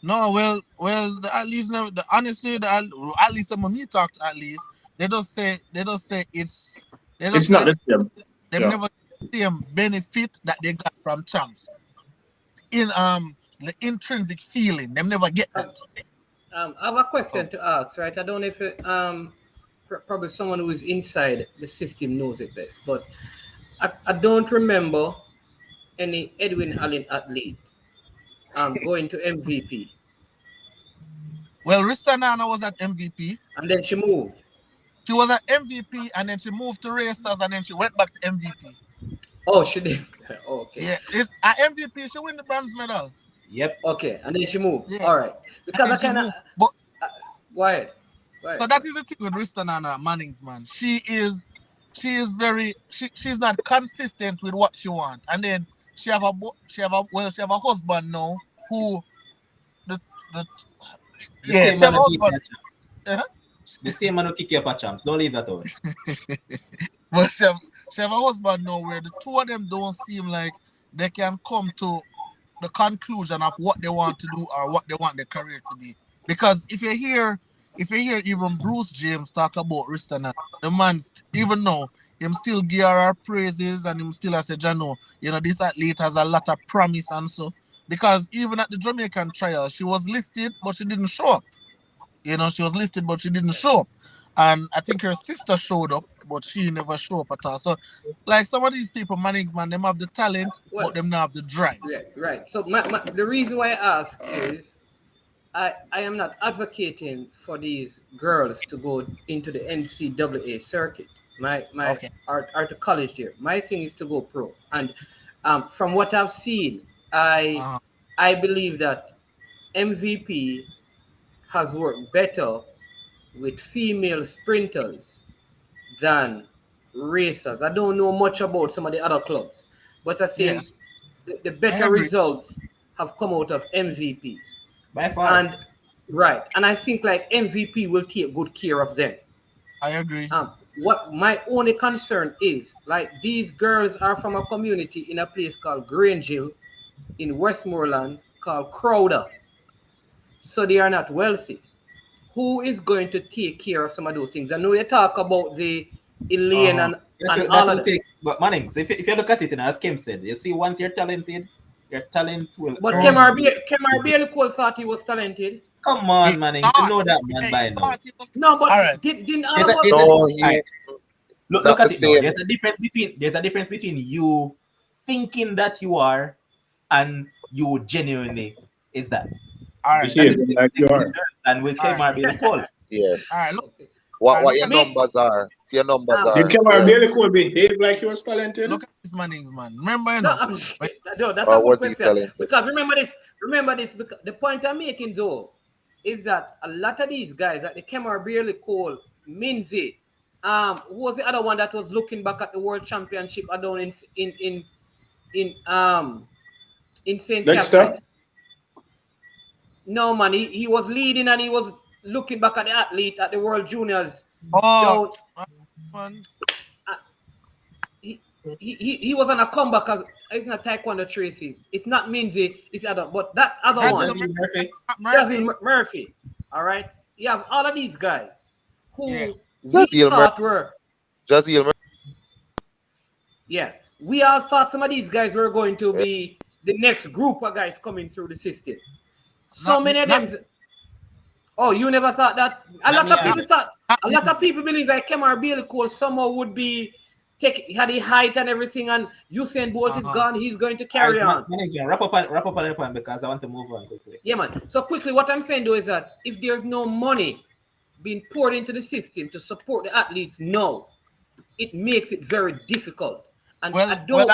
No, well, at least honestly, at least when me talk to at least, they don't say it's, they don't It's say not the same. them Yeah. never same benefit that they got from champs. In the intrinsic feeling, them never get that. I have a question to ask, right? I don't know if probably someone who is inside the system knows it best, but I don't remember any Edwin Allen athlete going to MVP, Well, Rista Nana was at MVP. and then she moved. She was at MVP and then she moved to Racers and then she went back to MVP. Oh, she did. Okay. Yeah, it's at MVP. She win the bronze medal. Yep. Okay, and then she moved. Yeah. All right. Because I And she kind of moved. But why? so that is the thing with Rista Nana Mannings, man. She's not consistent with what she wants, and then she have a husband now who the The Yeah, same she have man a who kick husband. your champs. Uh-huh. The same man who kick your champs. Don't leave that out. But she have a husband now where the two of them don't seem like they can come to the conclusion of what they want to do or what they want their career to be. Because if you hear even Bruce James talk about Ristana, the man even now him still give her praises and him still as a Jano, this athlete has a lot of promise and so. Because even at the Jamaican trial, she was listed but she didn't show up. She was listed, but she didn't show up. And I think her sister showed up, but she never showed up at all. So, like some of these people, Mannings, man, them have the talent, Well, but them not have the drive. yeah, right. So the reason why I ask is I am not advocating for these girls to go into the NCAA circuit. My Okay. art to college there. My thing is to go pro. And from what I've seen, I Uh, I believe that MVP has worked better with female sprinters than racers. I don't know much about some of the other clubs, but I say yes, the I better agree. results have come out of MVP. By far. And right, and I think like MVP will take good care of them. I agree. What my only concern is, like these girls are from a community in a place called Grangeville in Westmoreland called Crowder, so they are not wealthy. Who is going to take care of some of those things? I know you talk about the Elaine Uh, and That all of will that, take. But Mannings, if you look at it, as Kim said, you see, once you're talented, your talent will but those, earn. Kemar Bailey Cole thought he was talented. Come he on, Mannings. You know thought, that yeah, man he by now. thought he was. No, All but right. didn't all There's of a, us? there's a, No, all he right, look not at the it now. same. There's a difference between you thinking that you are and you genuinely is that. All right. That is Behave the like you difference between are. girls and with All right. Kmart being Cole. Yeah. All right. Look. Okay. All right. What Look your at Me, numbers are? Your numbers um, Did are. Kemar Yeah. Bailey could behave like he was talented? look at this Mannings, man. Remember, no, when, no, that's a Or good was he question. talented? Because remember this. Because the point I'm making though is that a lot of these guys, like the Kemar Bailey Cole, Minzy, who was the other one that was looking back at the World Championship down in um in St. Dexter? Catherine? No man, he was leading and he was looking back at the athlete at the World Juniors oh, down. man. uh, he was on a comeback as it's not Taekwondo Tracy. It's not Minzy, it's other, but that other That's one, the Jazzy Murphy. Murphy. Murphy. All right. You have all of these guys Yeah. who we Jaziel thought were, Jaziel yeah, we all thought some of these guys were going to be the next group of guys coming through the system. So Not me. many of Not them. Oh, you never thought that? A Not lot me of not, people either. thought. not A lot of Minzy. people believe that Kemar Bailey Cole somehow would be had the height and everything, and Usain Bolt is Uh-huh. gone. He's going to All carry right, on. Mannings, wrap up on the point because I want to move on quickly. Yeah, man. So quickly, what I'm saying though is that if there's no money being poured into the system to support the athletes, no, it makes it very difficult. And I Well, don't.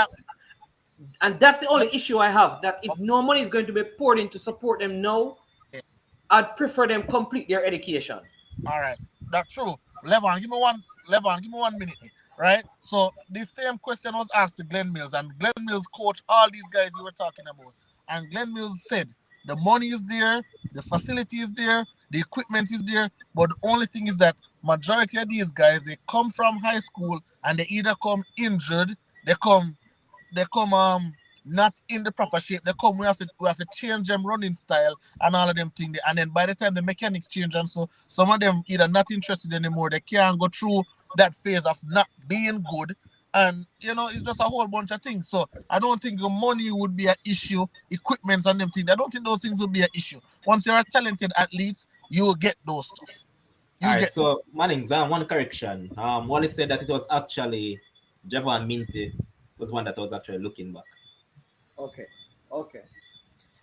And that's the well, only issue I have. That if no money is going to be poured in to support them now, okay. I'd prefer them complete their education. All right, that's true. Levon, give me one. Levon, give me 1 minute. Right. So this same question was asked to Glenn Mills, and Glenn Mills coached all these guys you were talking about. And Glenn Mills said the money is there, the facility is there, the equipment is there, but the only thing is that majority of these guys they come from high school and they either come injured, they come not in the proper shape. They come we have to change them running style and all of them things. And then by the time the mechanics change and so some of them either not interested anymore. They can't go through that phase of not being good. And it's just a whole bunch of things. So I don't think the money would be an issue, equipments and them things. I don't think those things will be an issue. Once you're a talented athlete, you will get those stuff. All You right, get so Mannings, one correction. Wally said that it was actually Javon Mincy was one that was actually looking back. Okay. Okay.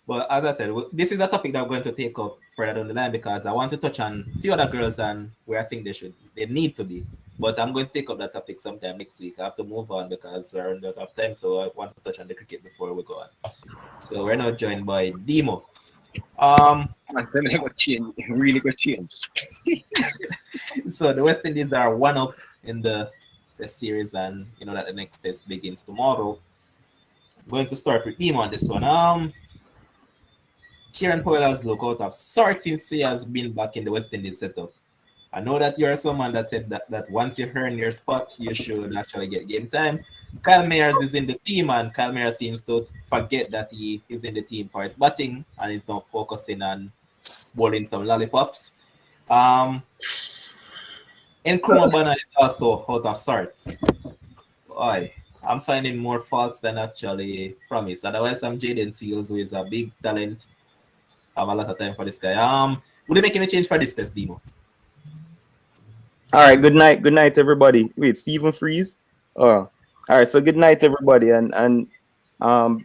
But as I said, this is a topic that we're going to take up further down the line because I want to touch on a few other girls and where I think they need to be. But I'm going to take up that topic sometime next week. I have to move on because we're running out of time, so I want to touch on the cricket before we go on. So we're now joined by Demo. Man, so they got change. Really got change. So the West Indies are 1-up in the series, and you know that the next test begins tomorrow. I'm going to start with Demo on this one. Kieran Powell has looked out of sorts since he has been back in the West Indies setup. I know that you're someone that said that once you earn your spot, you should actually get game time. Kyle Mayers is in the team, and Kyle Mayers seems to forget that he is in the team for his batting and is now focusing on bowling some lollipops. Nkrumah Bana is also out of sorts. Boy, I'm finding more faults than actually promise. Otherwise, I'm Jaden Seals, who is a big talent. I have a lot of time for this guy. Would you make any change for this test, Demo? All right, good night, everybody. Wait, Stephen Freeze. Oh, all right. So good night, everybody, and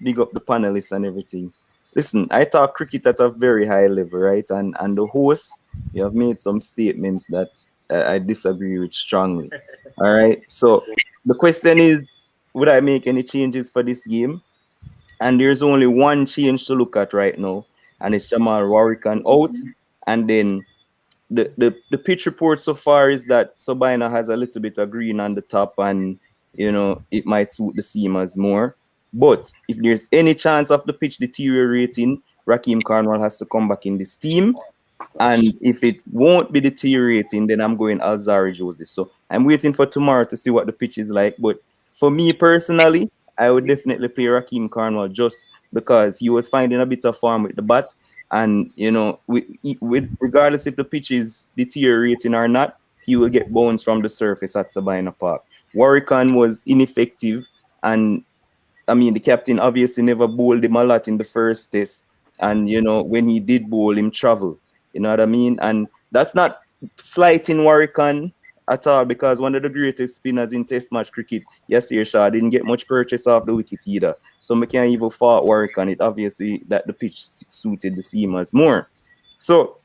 big up the panelists and everything. Listen, I talk cricket at a very high level, right? And the host, you have made some statements that I disagree with strongly. All right. So the question is, would I make any changes for this game? And there's only one change to look at right now, and it's Jamal Warrican out, and then the pitch report so far is that Sabina has a little bit of green on the top, and it might suit the seamers more. But if there's any chance of the pitch deteriorating, Raheem Cornwall has to come back in this team. And if it won't be deteriorating, then I'm going Alzari Joseph. So I'm waiting for tomorrow to see what the pitch is like. But for me personally, I would definitely play Raheem Cornwall just because he was finding a bit of form with the bat. And, regardless if the pitch is deteriorating or not, he will get bones from the surface at Sabina Park. Warrican was ineffective. And, I mean, the captain obviously never bowled him a lot in the first test. And, when he did bowl, him travel. You know what I mean? And that's not slighting Warrican at all, because one of the greatest spinners in Test match cricket yesterday, Shaw, didn't get much purchase off the wicket either. So we can't even fault Warrican. It obviously that the pitch suited the seamers more. So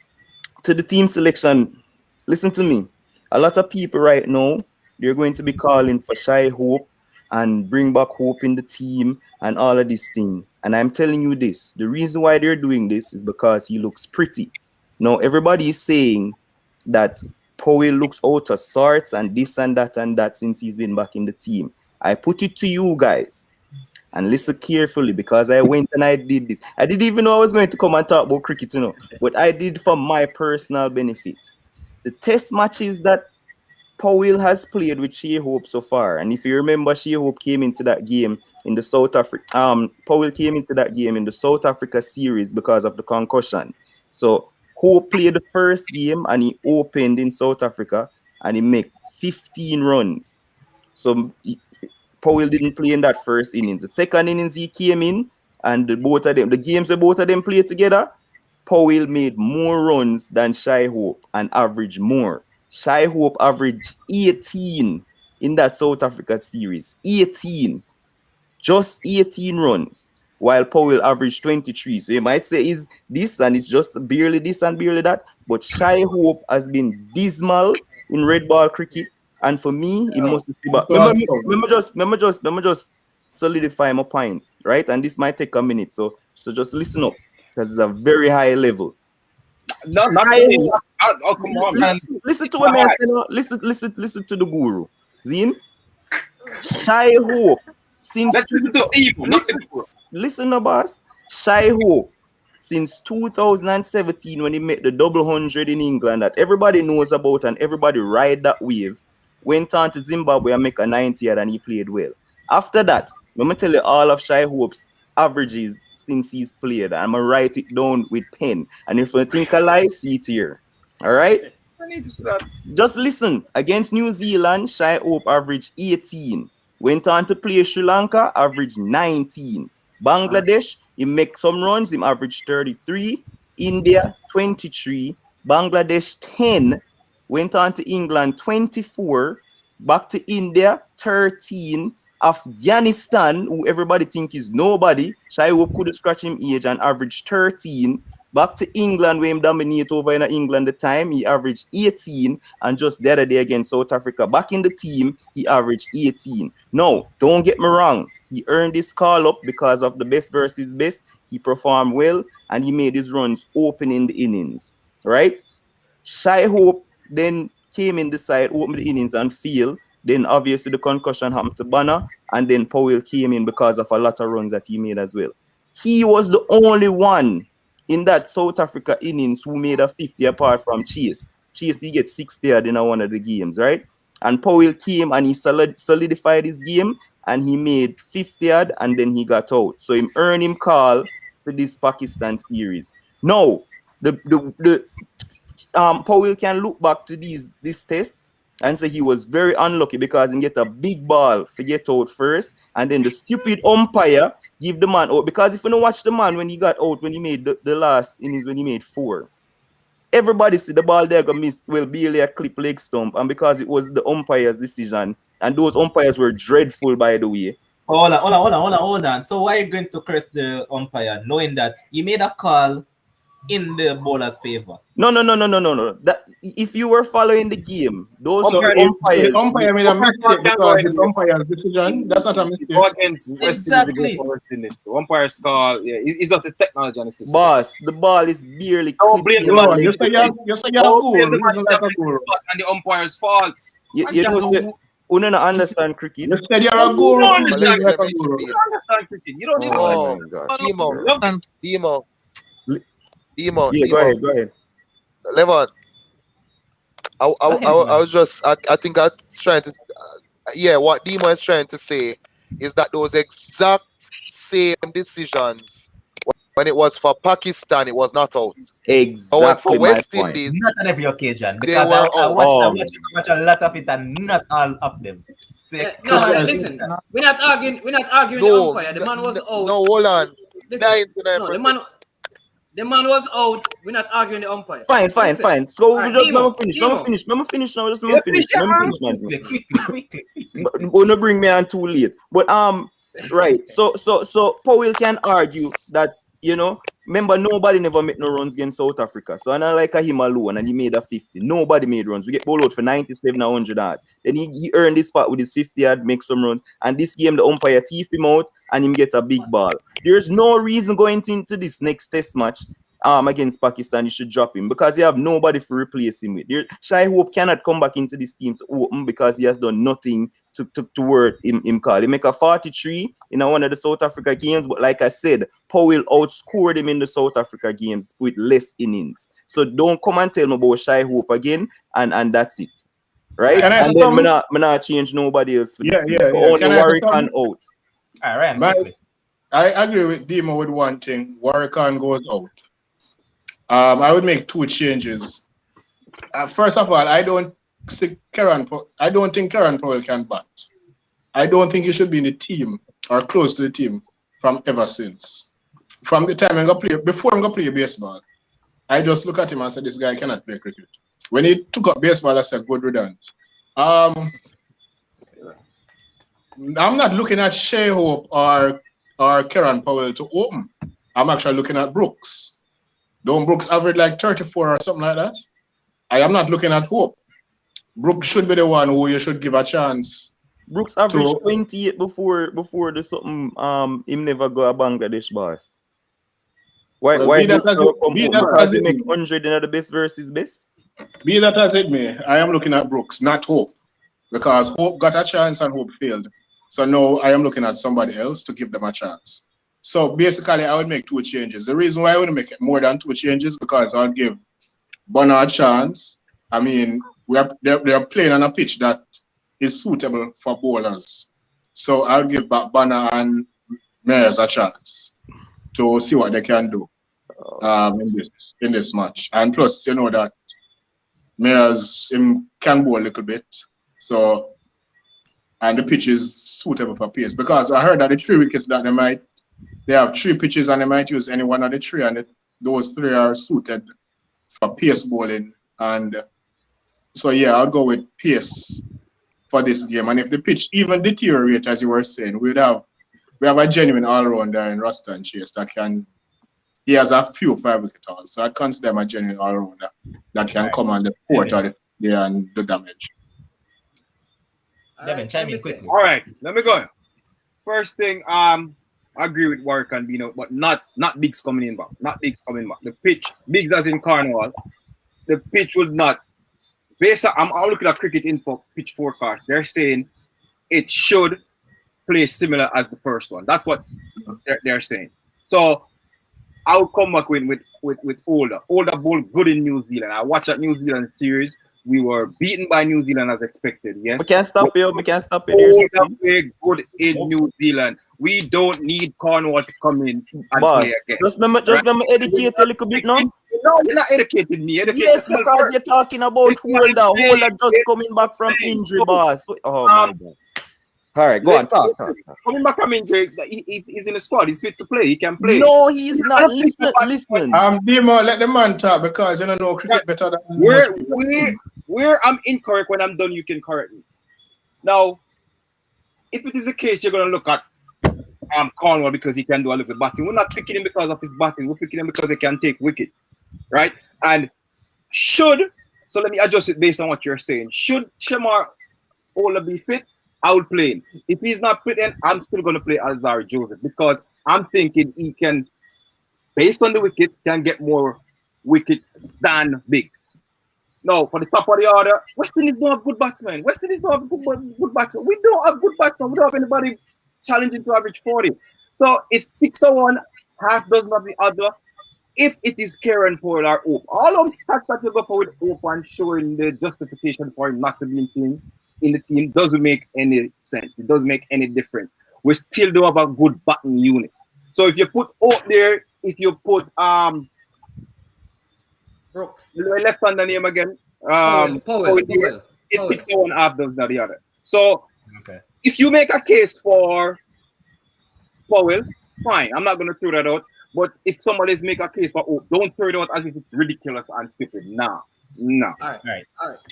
to the team selection, listen to me. A lot of people right now, they're going to be calling for Shy Hope and bring back hope in the team and all of this thing. And I'm telling you this, the reason why they're doing this is because he looks pretty. Now, everybody is saying that Powell looks out of sorts and this and that since he's been back in the team. I put it to you guys and listen carefully, because I went and I did this. I didn't even know I was going to come and talk about cricket, but I did for my personal benefit. The test matches that Powell has played with Shea Hope so far, and if you remember, Shea Hope came into that game in the South Africa. Powell came into that game in the South Africa series because of the concussion. So Hope played the first game and he opened in South Africa and he made 15 runs. So Powell didn't play in that first innings. The second innings he came in, and the games that both of them played together, Powell made more runs than Shy Hope and averaged more. Shy Hope averaged 18 in that South Africa series. 18. Just 18 runs, while Powell averaged 23. So you might say is this and it's just barely this and barely that. But Shy Hope has been dismal in red ball cricket. And for me, it must be back. Let me just solidify my point, right? And this might take a minute. So just listen up, because it's a very high level. No, not really. Oh, come on. Listen to what man listen to the guru. Zine? Shy Hope. Listen, boss. Shy Hope, since 2017, when he made the double 100 in England that everybody knows about and everybody ride that wave, went on to Zimbabwe and make a 90 and he played well. After that, let me tell you all of Shy Hope's averages since he's played. I'm going to write it down with pen. And if you think I lie, see it here. All right? I need to start. Just listen. Against New Zealand, Shy Hope averaged 18. Went on to play Sri Lanka, averaged 19. Bangladesh, he make some runs, he averaged 33. India, 23. Bangladesh, 10. Went on to England, 24. Back to India, 13. Afghanistan, who everybody think is nobody, Shy Hope could scratch him age and averaged 13. Back to England, where he dominate over in England the time, he averaged 18. And just the other day against South Africa, back in the team, he averaged 18. Now, don't get me wrong. He earned this call up because of the best versus best. He performed well, and he made his runs opening the innings, right? Shy Hope then came in the side, opened the innings and failed. Then obviously the concussion happened to Banner, and then Powell came in because of a lot of runs that he made as well. He was the only one in that South Africa innings who made a 50 apart from Chase. Chase, he gets 60 in one of the games, right? And Powell came and he solidified his game and he made 50 and then he got out. So him earned him call for this Pakistan series. Now, Powell can look back to this test and say he was very unlucky because he get a big ball to get out first, and then the stupid umpire give the man out. Because if you don't watch the man when he got out, when he made the last innings, when he made 4, everybody see the ball there go miss, well, barely a clip leg stump, and because it was the umpire's decision, and those umpires were dreadful, by the way. Hold on. So why are you going to curse the umpire, knowing that he made a call in the bowler's favor? No. That if you were following the game, those So umpires. the umpire made a mistake because the umpire's decision. That's not a mistake. Against West Exactly. Indies, the umpire's call, yeah, it's not the technology on the system. Boss, the ball is barely. Don't blame the No, man. you say you're a Don't blame guru. the man. You like a guru. And the umpire's fault. You know, you don't understand cricket. You said you're a guru. don't You understand like a cricket. guru. You don't understand cricket. You don't Oh, my God. Demo. Yeah, go ahead. Levon, I was just, I think I'm trying to, what Demo is trying to say is that those exact same decisions, when it was for Pakistan, it was not out. But when Exactly for my West point. Indies, Not on every occasion, They because were I out. watch a lot of it and not all of them. So No, listen. We're not arguing no, the umpire. The man was out. no, hold on. Listen, 99%. no, the man was out. We're not arguing the umpire. Fine. So Alright, we just Timo, let me finish now. Man. quickly. Gonna bring me on too late. But right. So Powell can argue that, remember, nobody never made no runs against South Africa. So I not like him alone, and he made a 50. Nobody made runs. We get bowled out for 97 or 100 odd. Then he earned this spot with his 50 odd, make some runs. And this game, the umpire thief him out and him get a big ball. There's no reason going into this next test match against Pakistan you should drop him, because you have nobody to replace him with. Shai Hope cannot come back into this team to open because he has done nothing to word him call. He make a 43 in one of the South Africa games, but like I said, Powell outscored him in the South Africa games with less innings. So don't come and tell me about Shai Hope again, and that's it. Right? Can I And say then something? me not change nobody else for the team. Yeah. So only Can I say Warwick something? out. All right, But quickly. I agree with Demo with one thing. Warwick goes out. I would make 2 changes. First of all, I don't think Kieran Powell can bat. I don't think he should be in the team or close to the team from ever since. From the time before I'm gonna play baseball, I just look at him and say this guy cannot play cricket. When he took up baseball, I said good riddance. I'm not looking at Shea Hope or Kieran Powell to open. I'm actually looking at Brooks. Don't Brooks average like 34 or something like that? I am not looking at Hope. Brooks should be the one who you should give a chance. Brooks averaged 28 before the something him never go a Bangladesh boss. Why Brooks never come out? Because he make 100 in the best versus best? Be that as it may, I am looking at Brooks, not Hope. Because Hope got a chance and Hope failed. So now I am looking at somebody else to give them a chance. So basically, I would make 2 changes. The reason why I wouldn't make it more than 2 changes because I'll give Bonner a chance. I mean, they're playing on a pitch that is suitable for bowlers. So I'll give Bonner and Mayers a chance to see what they can do in this match. And plus, you know that Mayers can bowl a little bit. So, and the pitch is suitable for pace. Because I heard that the 3 wickets that they have 3 pitches and they might use any one of the 3, and those 3 are suited for pace bowling. And so yeah, I'll go with pace for this game. And if the pitch even deteriorate, as you were saying, we have a genuine all-rounder in Ruston Chase that he has a few 5-wicket hauls. So I'd consider him a genuine all-rounder that can come on the court or and do damage. Devin, chime in quickly. All right, let me go. First thing, I agree with Warwick and Bino, but not Biggs coming in back. Not Biggs coming back. The pitch, Biggs as in Carnival, the pitch would not. I'm looking at cricket info pitch forecast. They're saying it should play similar as the first one. That's what they're saying. So I'll come back with older. Older bowl good in New Zealand. I watched that New Zealand series. We were beaten by New Zealand as expected. Yes. We can't stop you. We can't stop you there. Older play good in New Zealand. We don't need Cornwall to come in and Boss, play again. just remember educate a little bit now. No, you're not educating me. Educate Yes, yourself because first. you're talking about It's not Holder playing. just coming back from playing. injury, boss. Oh my God. All right, go on, talk. Coming back from injury, he's in the squad. He's fit to play. He can play. No, he's not. Listen. Demo, let the man talk because you don't know cricket better than Where I'm incorrect when I'm done, you can correct me. Now, if it is the case, you're gonna look at Cornwall because he can do a little bit batting. We're not picking him because of his batting. We're picking him because he can take wicket, right? And so let me adjust it based on what you're saying. Should Shamar Ola be fit? I will play him. If he's not fit, then I'm still going to play Alzari Joseph because I'm thinking he can, based on the wicket, can get more wickets than Biggs. Now, for the top of the order, West Indies don't have good batsmen. West Indies don't have good batsmen. We don't have good batsmen. We don't have anybody challenging to average 40. So it's 6 or 1, half dozen of the other. If it is Kieran Powell or Hope, all of the stats that you go for with Hope and showing the justification for him not to be in the team doesn't make any sense. It doesn't make any difference. We still don't have a good batting unit. So if you put Hope there, if you put Brooks. left on the name again, Powell. it's 6 or 1, half dozen of the other. So Okay. if you make a case for Powell, fine. I'm not going to throw that out. But if somebody's make a case for Hope, don't throw it out as if it's ridiculous and stupid. No. All right.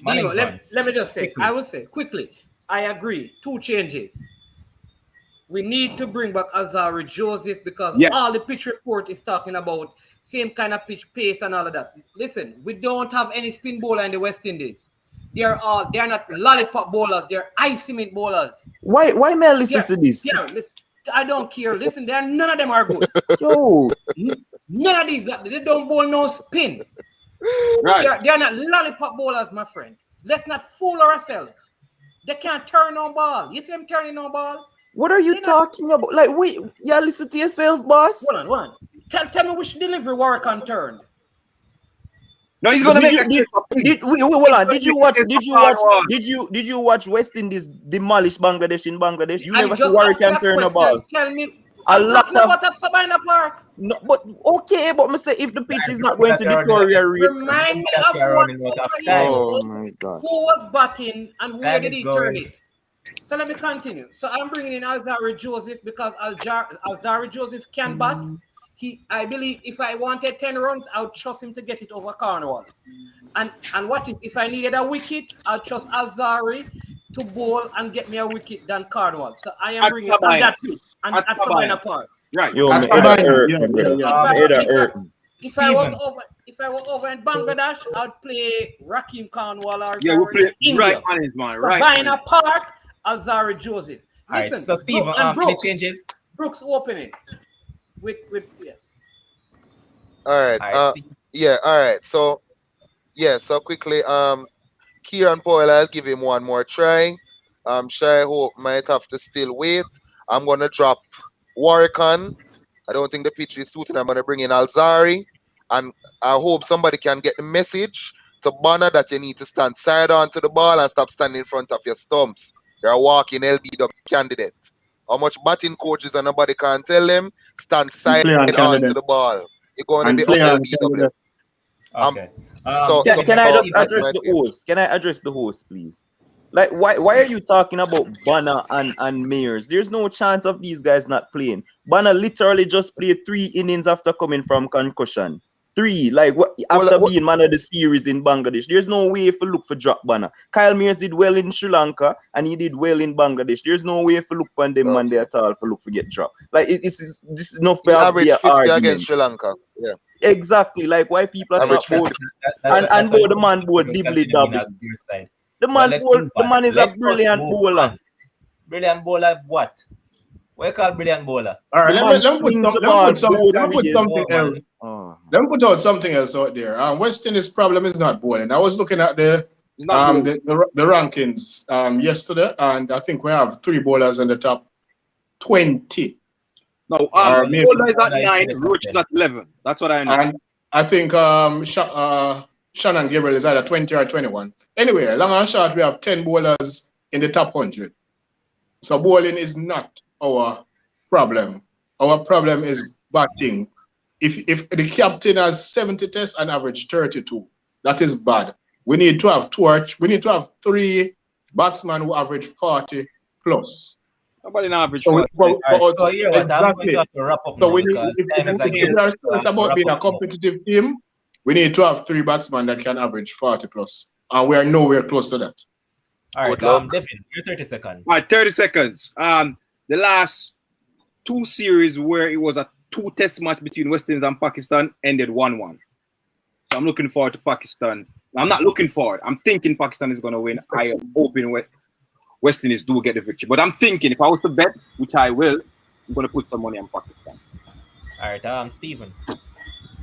My Dino, next one. let me just say, Quickly. I would say quickly, I agree. 2 changes. We need to bring back Alzari Joseph because Yes. all the pitch report is talking about same kind of pitch pace and all of that. Listen, we don't have any spin bowler in the West Indies. They're not lollipop bowlers, they're ice cement bowlers. Why may I listen to this? I don't care. Listen, none of them are good. Yo, None of these, they don't bowl no spin. Right. They're not lollipop bowlers, my friend. Let's not fool ourselves. They can't turn on ball. You see them turning on ball? what are you talking about? Like, wait, yeah, listen to yourself, boss. Hold on. Tell me which delivery work on turned. No, he's gonna make a case. Hold on. Did you watch West Indies demolish Bangladesh in Bangladesh? You never see Warwick can turn the ball. Tell me. A lot of Sabina Park. no, but okay, but me say if the pitch is not going to Victoria Reed. Remind me of Oh my God. who was batting and where Time did is he going. turn it? So let me continue. So I'm bringing in Alzari Joseph because Alzari Joseph can bat. I believe if I wanted 10 runs, I would trust him to get it over Cornwall. And what is if I needed a wicket, I'll trust Alzari to bowl and get me a wicket than Cornwall. So I am bringing on that pitch and at Sabina Park. Right. Yo, If I was over in Bangladesh, I'd play Rakim Cornwall or Yeah, we play India. right on his man. Right. Sabina Park, Alzari Joseph. All right. Listen, So Stephen, any Brooks, changes? Brooks opening with yeah. All right. All right. Steve. Yeah. All right. So quickly, Kieran Powell, I'll give him one more try. Shy Hope might have to still wait. I'm gonna drop Warwick on. I don't think the pitch is suiting. I'm gonna bring in Alzari, and I hope somebody can get the message to Bonner that you need to stand side on to the ball and stop standing in front of your stumps. You're a walking LBW candidate. How much batting coaches and nobody can tell them stand side on to the ball. You're going to be up LBW. Okay. Can I just that's address my the view. host? Can I address the host, please? Like, why are you talking about Banner and Mayers? There's no chance of these guys not playing. Banner literally just played 3 innings after coming from concussion. 3, like after being man of the series in Bangladesh. There's no way if you look for drop Banner. Kyle Mayers did well in Sri Lanka and he did well in Bangladesh. There's no way if you look on them man there at all for look for get drop. Like this is not fair. Average 50 argument against Sri Lanka. Yeah. Exactly. Like why people are Average talking about and the man board dibbly dabbly. The man is a brilliant bowler. Brilliant bowler, what? What you call brilliant bowler? All right, let me put out something else out there. West Indies' problem is not bowling. I was looking at the rankings yesterday, and I think we have 3 bowlers in the top 20. No, Or maybe- Boulder is at 9, Roach is at 11. That's what I know. And I think Shannon Gabriel is either 20 or 21. Anyway, long and short, we have 10 bowlers in the top 100. So bowling is not our problem. Our problem is batting. If the captain has 70 tests and average 32, that is bad. We need to have three batsmen who average 40 plus. Nobody in average. So, for All right, so here what I'm going exactly. to have to wrap up So now we need, because time is if against. we are So I serious have to about wrap being a up now. competitive team, we need to have three batsmen that can average 40 plus. And we are nowhere close to that. All right, Good luck. Devin, your 30 seconds. All right, 30 seconds. The last two series where it was a two-test match between West Indies and Pakistan ended 1-1. So I'm looking forward to Pakistan. I'm not looking forward. I'm thinking Pakistan is going to win. I am hoping West Indies do get the victory. But I'm thinking if I was to bet, which I will, I'm going to put some money on Pakistan. All right, Stephen.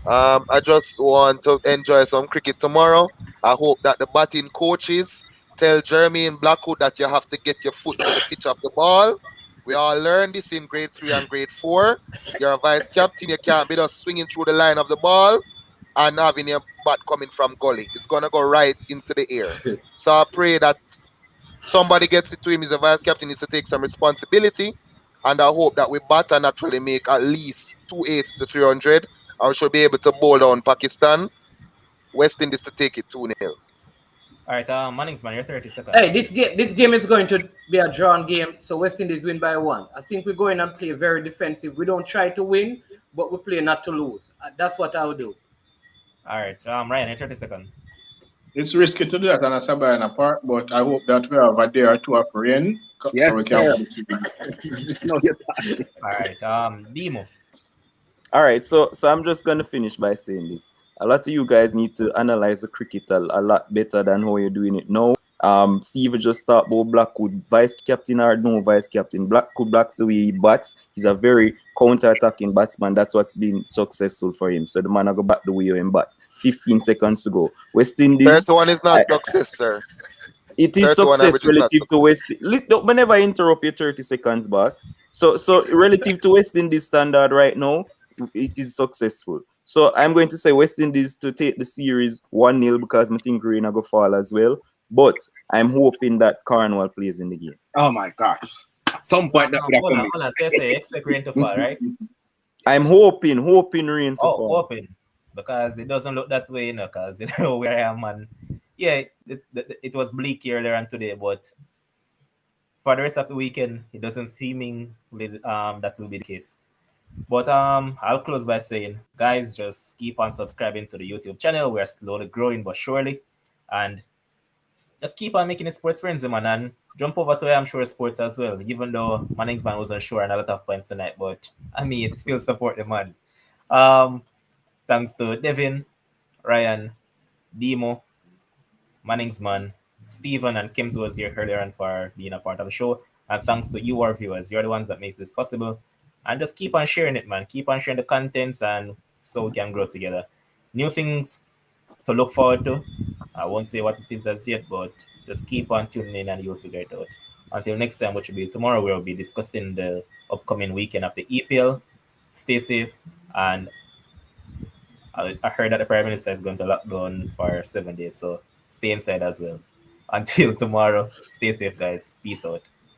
I just want to enjoy some cricket tomorrow. I hope that the batting coaches tell Jeremy in Blackwood that you have to get your foot to the pitch of the ball. We all learned this in grade 3 and grade 4. You're a vice captain. You can't be just swinging through the line of the ball and having your bat coming from gully. It's going to go right into the air. So I pray that somebody gets it to him. As a vice captain, needs to take some responsibility. And I hope that we bat and actually make at least 280 to 300. And we should be able to bowl down Pakistan. West Indies to take it 2-0. All right, Manningsman, your 30 seconds. Hey, this game is going to be a drawn game, so West Indies win by 1. I think we go in and play very defensive. We don't try to win, but we play not to lose. That's what I'll do. All right, Ryan, your 30 seconds. It's risky to do that on a Sabayan apart, but I hope that we have a day or two of rain Yes, so we can. No, you're All right, Demo. All right, so I'm just gonna finish by saying this. A lot of you guys need to analyze the cricket a lot better than how you're doing it now. Steve just talked about Blackwood, vice captain or no vice captain. Blackwood backs the way he bats. He's a very counter-attacking batsman. That's what's been successful for him. So the man will go back the way you bat. 15 seconds to go. West Indies. 31 is not success, sir. It is 31 success average is not relative to West. Whenever I interrupt your 30 seconds, boss. So relative to West Indies standard right now, it is successful. So I'm going to say West Indies to take the series 1-0 because I think rain will go fall as well. But I'm hoping that Cornwall plays in the game. Oh my gosh. At some point that could have Hold come. on. So you say expect rain to fall, right? I'm hoping rain to fall. Hoping. Because it doesn't look that way, because you know where I am, and yeah, it was bleak earlier on today, but for the rest of the weekend, it doesn't seem that will be the case. But I'll close by saying, guys, just keep on subscribing to the YouTube channel. We're slowly growing but surely, and just keep on making it sports friends, man, and jump over to I'm Sure Sports as well. Even though Manningsman wasn't sure and a lot of points tonight, but I mean, still support the man. Thanks to Devin, Ryan, Demo, Manningsman, Stephen, and Kims was here earlier on for being a part of the show. And thanks to you, our viewers. You're the ones that makes this possible. And just keep on sharing it, man. Keep on sharing the contents, and so we can grow together. New things to look forward to. I won't say what it is as yet, but just keep on tuning in and you'll figure it out. Until next time, which will be tomorrow, we'll be discussing the upcoming weekend of the EPL. Stay safe, and I heard that the Prime Minister is going to lock down for 7 days, so stay inside as well. Until tomorrow, stay safe, guys. Peace out.